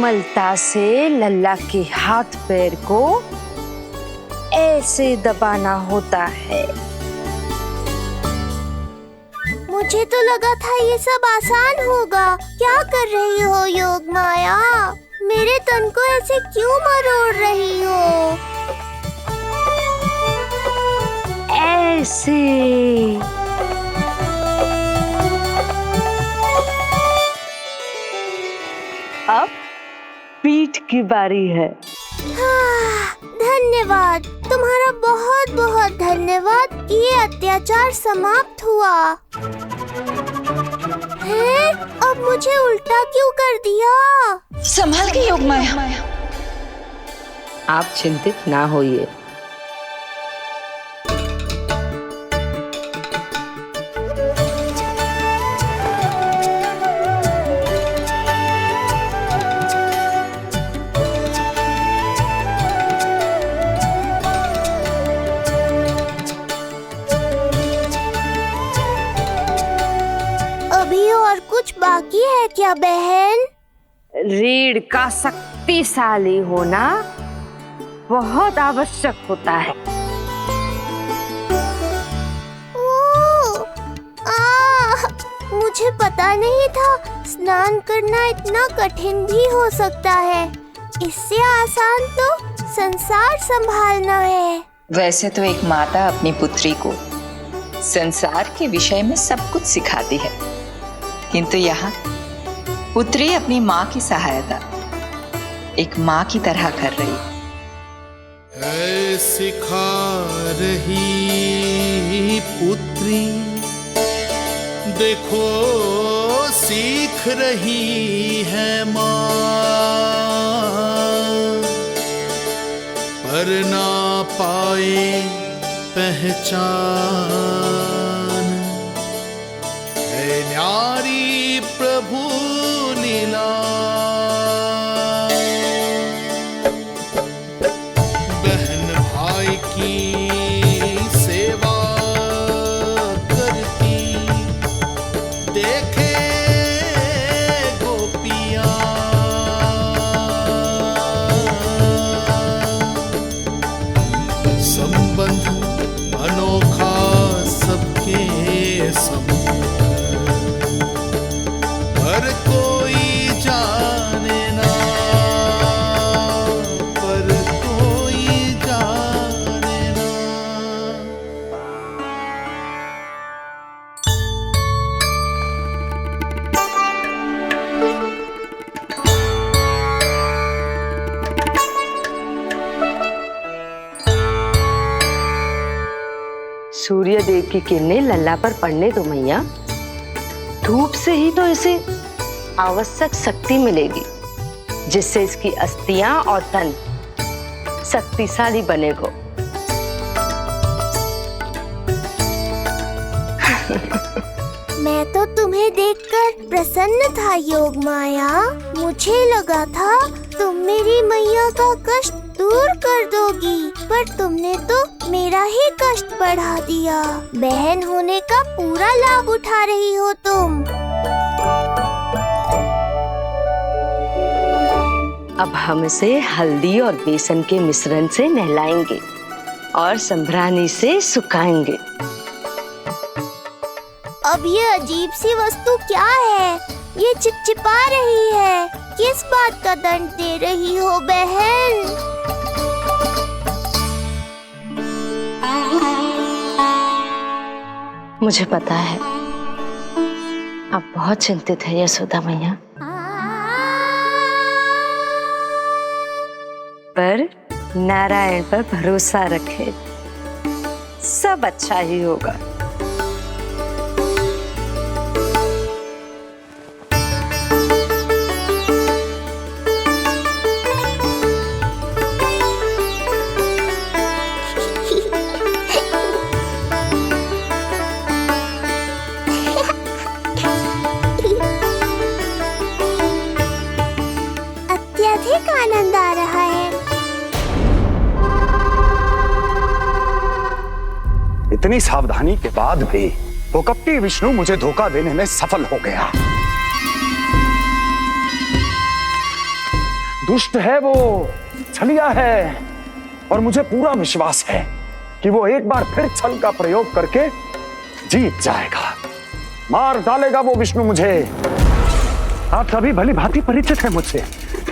S21: कोमलता से लल्ला के हाथ पैर को ऐसे दबाना होता है।
S7: मुझे तो लगा था ये सब आसान होगा। क्या कर रही हो योग माया? मेरे तन को ऐसे क्यों मरोड़ रही हो?
S21: ऐसे। अब पीठ की बारी है।
S7: धन्यवाद, तुम्हारा बहुत बहुत धन्यवाद। ये अत्याचार समाप्त हुआ है। अब मुझे उल्टा क्यों कर दिया?
S2: संभाल के योग माया।
S14: आप चिंतित ना होइए।
S7: अभी और कुछ बाकी है क्या बहन?
S21: रीढ़ का शक्तिशाली होना बहुत आवश्यक होता है।
S7: मुझे पता नहीं था स्नान करना इतना कठिन भी हो सकता है। इससे आसान तो संसार संभालना है।
S2: वैसे तो एक माता अपनी पुत्री को संसार के विषय में सब कुछ सिखाती है, किंतु यहाँ पुत्री अपनी माँ की सहायता एक माँ की तरह कर रही
S15: है। सिखा रही पुत्री, देखो सीख रही है माँ, पर ना पाए पहचान है न्यारी प्रभु लीला। बहन भाई की सेवा करती देखे गोपियां, संबंध अनोखा सबके सब, पर कोई जाने ना, पर कोई जाने ना।
S21: सूर्य देव की किरणें लल्ला पर पड़ने दो मैया। धूप से ही तो इसे आवश्यक शक्ति मिलेगी, जिससे इसकी अस्थियां और तन शक्तिशाली बनेगा।
S7: मैं तो तुम्हें देखकर प्रसन्न था योग माया। मुझे लगा था तुम मेरी मैया का कष्ट दूर कर दोगी, पर तुमने तो मेरा ही कष्ट बढ़ा दिया। बहन होने का पूरा लाभ उठा रही हो तुम।
S21: अब हम इसे हल्दी और बेसन के मिश्रण से नहलाएंगे और संभरानी से सुखाएंगे।
S7: अब ये अजीब सी वस्तु क्या है? ये चिपचिपा रही है। किस बात का दंड दे रही हो बहन?
S21: मुझे पता है आप बहुत चिंतित है यशोदा मैया, पर नारायण पर भरोसा रखें, सब अच्छा ही होगा।
S7: अत्यधिक आनंद आ रहा है।
S6: इतनी सावधानी के बाद भी वो कपटी विष्णु मुझे धोखा देने में सफल हो गया। दुष्ट है, वो छलिया है, और मुझे पूरा विश्वास है कि वो एक बार फिर छल का प्रयोग करके जीत जाएगा, मार डालेगा वो विष्णु मुझे। आप सभी भली भांति परिचित हैं मुझसे,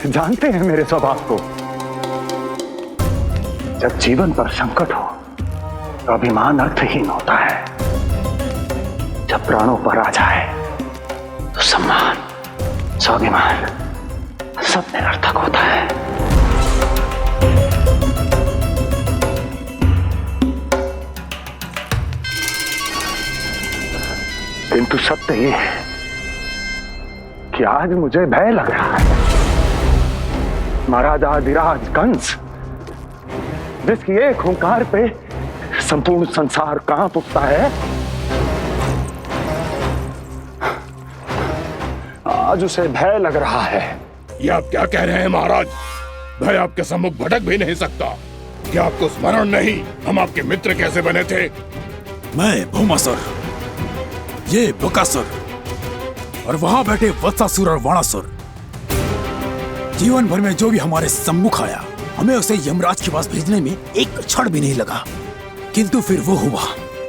S6: जानते हैं मेरे स्वभाव को। जब जीवन पर संकट हो तो अभिमान अर्थहीन होता है, जब प्राणों पर आ जाए तो सम्मान, स्वाभिमान सब निरर्थक होता है। किंतु सत्य ये है कि आज मुझे भय लग रहा है। महाराजाधिराज कंस, जिसकी एक हुंकार पे संपूर्ण संसार कांप उठता है, आज उसे भय लग रहा है।
S13: ये आप क्या कह रहे हैं महाराज? भय आपके सम्मुख भटक भी नहीं सकता। क्या आपको स्मरण नहीं हम आपके मित्र कैसे बने थे?
S18: मैं भौमासुर, ये बकासुर, और वहां बैठे वत्सासुर और वाणासुर। जीवन भर में जो भी हमारे सम्मुख आया, हमें उसे यमराज के पास भेजने में एक क्षण भी नहीं लगा। किंतु फिर वो हुआ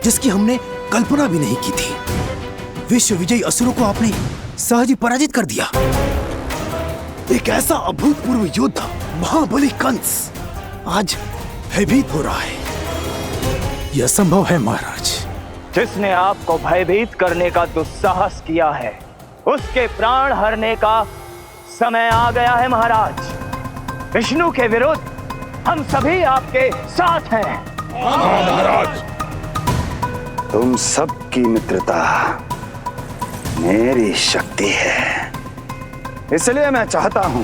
S18: जिसकी हमने कल्पना भी नहीं की थी। विश्व विजयी असुरों को आपने सहज ही पराजित कर दिया। एक ऐसा अभूतपूर्व योद्धा महाबली कंस आज भयभीत हो रहा है। यह संभव है महाराज।
S23: जिसने आपको भयभीत करने का दुस्साहस किया है, उसके प्राण हरने का समय आ गया है महाराज। विष्णु के विरुद्ध हम सभी आपके साथ हैं।
S13: महाराज,
S6: तुम सबकी मित्रता मेरी शक्ति है, इसलिए मैं चाहता हूं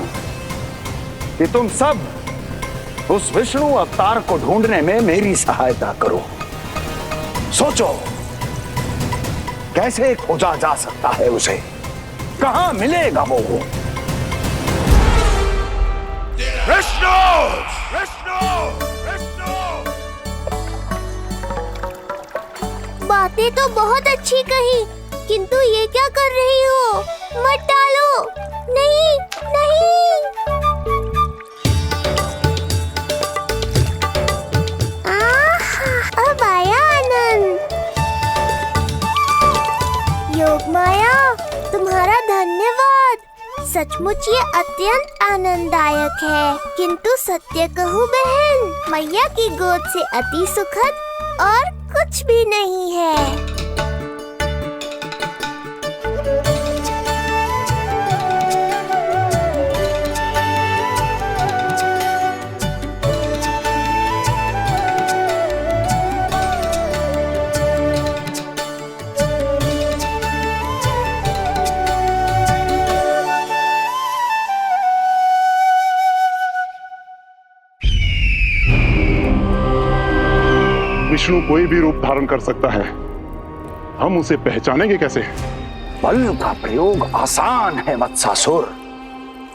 S6: कि तुम सब उस विष्णु अवतार को ढूंढने में मेरी सहायता करो। सोचो कैसे खोजा जा सकता है उसे, कहां मिलेगा वो?
S13: विष्णु! विष्णु! विष्णु!
S7: बातें तो बहुत अच्छी कही, किंतु ये क्या कर रही हो? मत डालो, नहीं नहीं। अब आया आनंद। योग माया, तुम्हारा धन्यवाद। सचमुच ये अत्यंत आनंददायक है। किंतु सत्य कहूँ बहन, मैया की गोद से अति सुखद और कुछ भी नहीं है।
S17: विष्णु कोई भी रूप धारण कर सकता है, हम उसे पहचानेंगे कैसे?
S6: बल का प्रयोग आसान है वत्सासुर,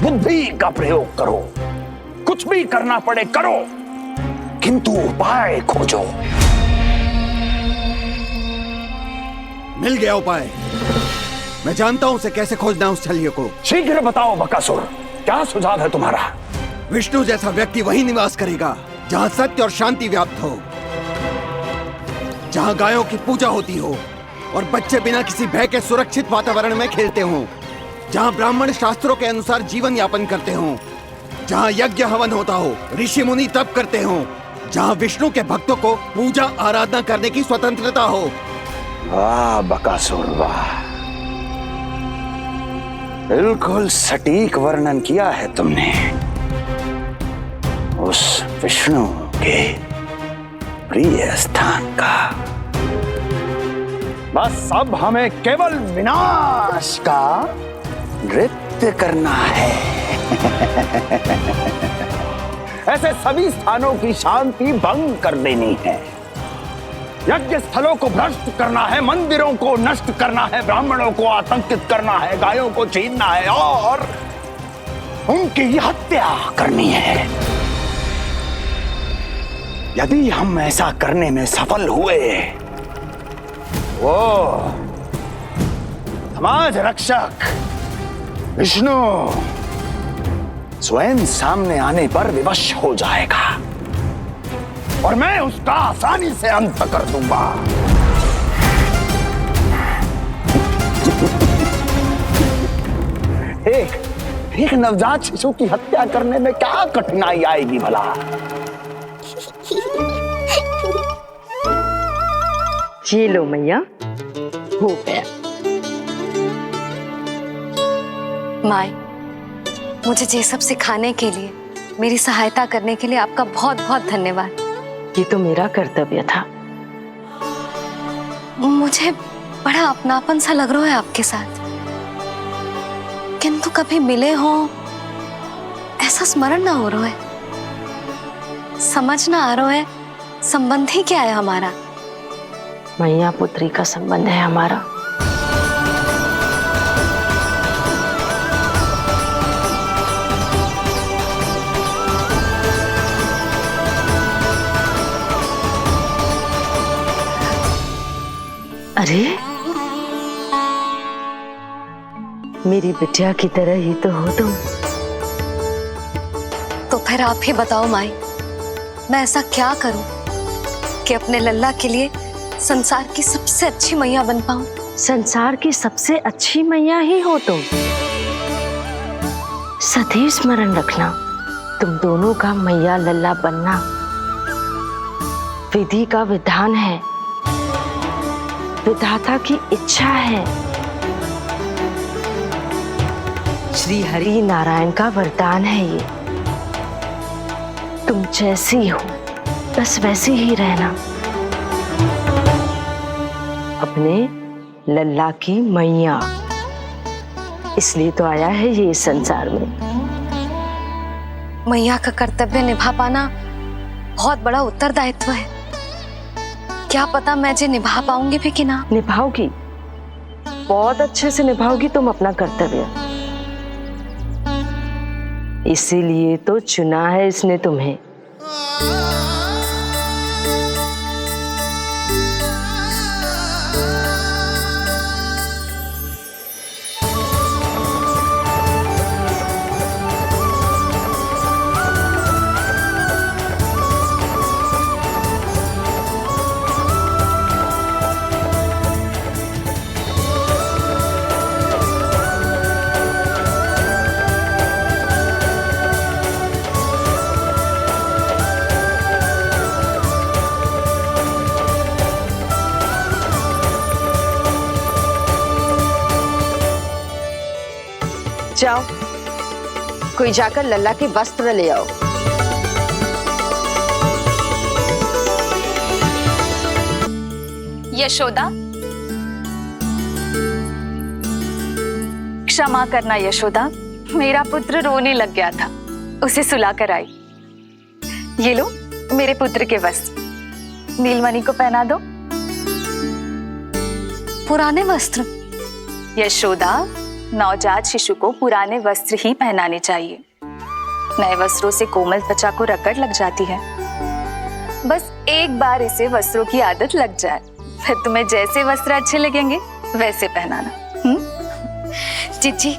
S6: बुद्धि का प्रयोग करो। कुछ भी करना पड़े करो, किंतु उपाय खोजो।
S24: मिल गया उपाय। मैं जानता हूं उसे कैसे खोजना उस छलिए को।
S6: शीघ्र बताओ बकासुर, क्या सुझाव है तुम्हारा?
S24: विष्णु जैसा व्यक्ति वहीं निवास करेगा जहां सत्य और शांति व्याप्त हो, जहां गायों की पूजा होती हो और बच्चे बिना किसी भय के सुरक्षित वातावरण में खेलते हों, जहां ब्राह्मण शास्त्रों के अनुसार जीवन यापन करते हों, जहां यज्ञ हवन होता हो, ऋषि मुनि तप करते हों, जहां विष्णु के भक्तों को पूजा आराधना करने की स्वतंत्रता हो।
S6: वाह बकासुर वाह, बिल्कुल सटीक वर्णन किया है तुमने उस विष्णु के प्रिय स्थान का। बस अब हमें केवल विनाश का नृत्य करना है। ऐसे सभी स्थानों की शांति भंग कर देनी है, यज्ञ स्थलों को भ्रष्ट करना है, मंदिरों को नष्ट करना है, ब्राह्मणों को आतंकित करना है, गायों को छीनना है और उनकी हत्या करनी है। यदि हम ऐसा करने में सफल हुए, वो समाज रक्षक विष्णु स्वयं सामने आने पर विवश हो जाएगा और मैं उसका आसानी से अंत कर दूंगा। एक नवजात शिशु की हत्या करने में क्या कठिनाई आएगी भला?
S21: ये लो मैया, हो गया।
S8: माई, मुझे ये सब सिखाने के लिए, मेरी सहायता करने के लिए आपका बहुत बहुत धन्यवाद।
S21: ये तो मेरा कर्तव्य था।
S8: मुझे बड़ा अपनापन सा लग रहा है आपके साथ, किंतु कभी मिले हो ऐसा स्मरण ना हो रहा है, समझ ना आ रहा है संबंध ही क्या है हमारा।
S21: मैया पुत्री का संबंध है हमारा। अरे, मेरी बिटिया की तरह ही तो हो तुम।
S8: तो फिर आप ही बताओ माई, मैं ऐसा क्या करूं कि अपने लल्ला के लिए संसार की सबसे अच्छी मैया बन पाऊं?
S21: संसार की सबसे अच्छी मैया ही हो तुम। सदैव स्मरण रखना, तुम दोनों का मैया लल्ला बनना विधि का विधान है, विधाता की इच्छा है, श्री हरि नारायण का वरदान है ये। तुम जैसी हो बस वैसी ही रहना, अपने लल्ला की मैया। इसलिए तो आया है ये इस संसार में।
S8: मैया का कर्तव्य निभा पाना बहुत बड़ा उत्तरदायित्व है। क्या पता मैं जे निभा पाऊंगी भी कि ना।
S21: निभाओगी, बहुत अच्छे से निभाओगी तुम अपना कर्तव्य। इसीलिए तो चुना है इसने तुम्हें। जाओ, कोई जाकर लल्ला के वस्त्र ले आओ।
S2: यशोदा, क्षमा करना यशोदा, मेरा पुत्र रोने लग गया था, उसे सुला कर आई। ये लो मेरे पुत्र के वस्त्र, नीलमणि को पहना दो।
S8: पुराने वस्त्र?
S2: यशोदा, नवजात शिशु को पुराने वस्त्र ही पहनाने चाहिए। नए वस्त्रों से कोमल त्वचा को रगड़ लग जाती है। बस एक बार इसे वस्त्रों की आदत लग जाए, फिर तुम्हें जैसे वस्त्र अच्छे लगेंगे वैसे पहनाना।
S8: जीजी,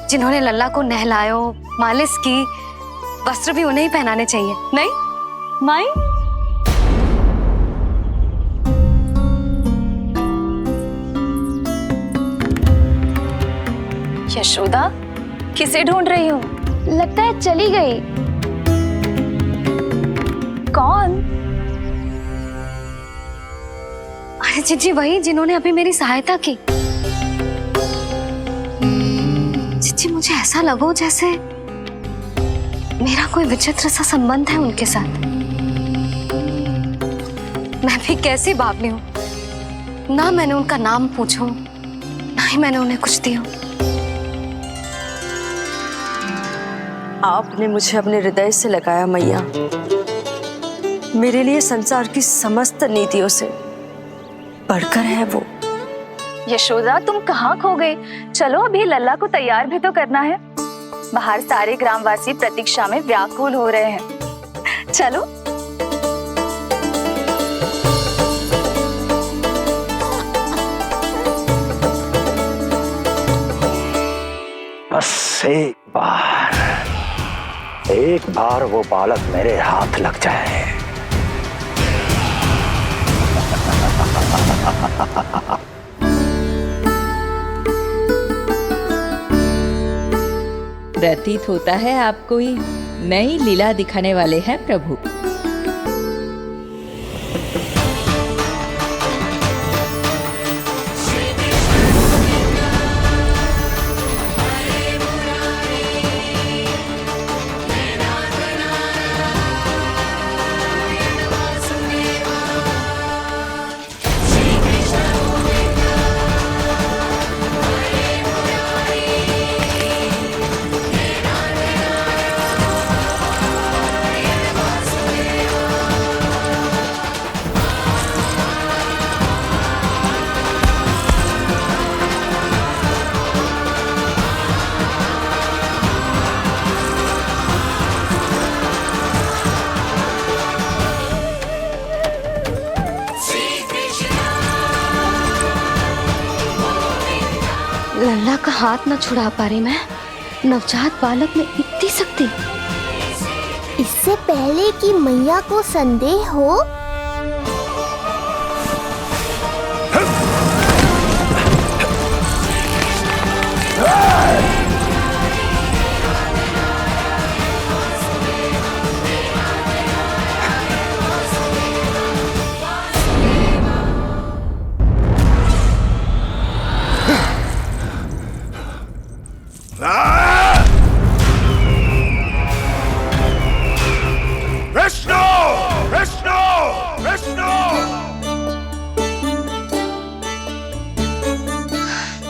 S8: जिन्होंने लल्ला को नहलायो, मालिश की, वस्त्र भी उन्हें ही पहनाने चाहिए, नहीं माई?
S2: यशोदा, किसे ढूंढ रही हो?
S12: लगता है चली गई।
S2: कौन?
S8: अरे जीजी, वही जिन्होंने अभी मेरी सहायता की। जीजी, मुझे ऐसा लगो जैसे मेरा कोई विचित्र सा संबंध है उनके साथ। मैं भी कैसी बावली हूँ, ना मैंने उनका नाम पूछो, ना ही मैंने उन्हें कुछ दिया।
S21: आपने मुझे अपने हृदय से लगाया मैया। मेरे लिए संसार की समस्त नीतियों से बढ़कर है वो।
S2: यशोदा, तुम कहाँ खो गई? चलो अभी लल्ला को तैयार भी तो करना है। बाहर सारे ग्रामवासी प्रतीक्षा में व्याकुल हो रहे हैं। चलो।
S6: बस एक बार एक बार वो बालक मेरे हाथ लग जाए,
S2: प्रतीत होता है आप कोई नई लीला दिखाने वाले हैं प्रभु।
S19: लल्ला का हाथ न छुड़ा पा रही मैं। नवजात बालक में इतनी शक्ति।
S7: इससे पहले कि मैया को संदेह हो,
S13: विष्णु विष्णु विष्णु।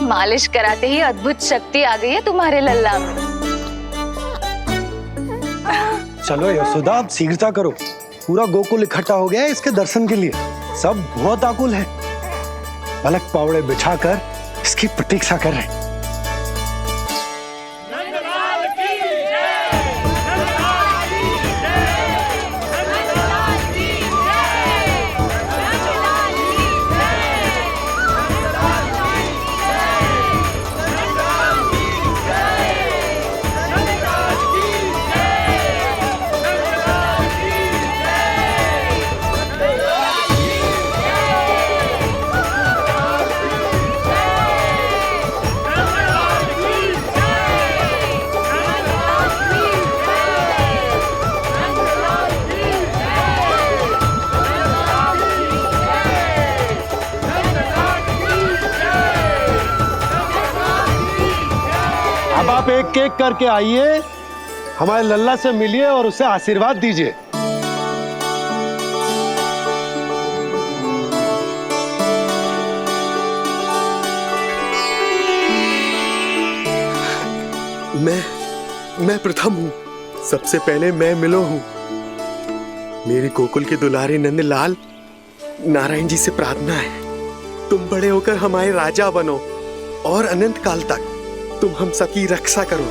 S8: मालिश कराते ही अद्भुत शक्ति आ गई है तुम्हारे लल्ला में।
S9: चलो यशोदा, आप शीघ्रता करो। पूरा गोकुल इकट्ठा हो गया है इसके दर्शन के लिए। सब बहुत आकुल है। पलक पावड़े बिछाकर इसकी प्रतीक्षा कर रहे हैं। अब आप एक एक करके आइए, हमारे लल्ला से मिलिए और उसे आशीर्वाद दीजिए।
S1: मैं प्रथम हूँ। सबसे पहले मैं मिलो हूँ। मेरी गोकुल के दुलारे नंदलाल, नारायण जी से प्रार्थना है, तुम बड़े होकर हमारे राजा बनो और अनंत काल तक तुम हम सबकी रक्षा करो।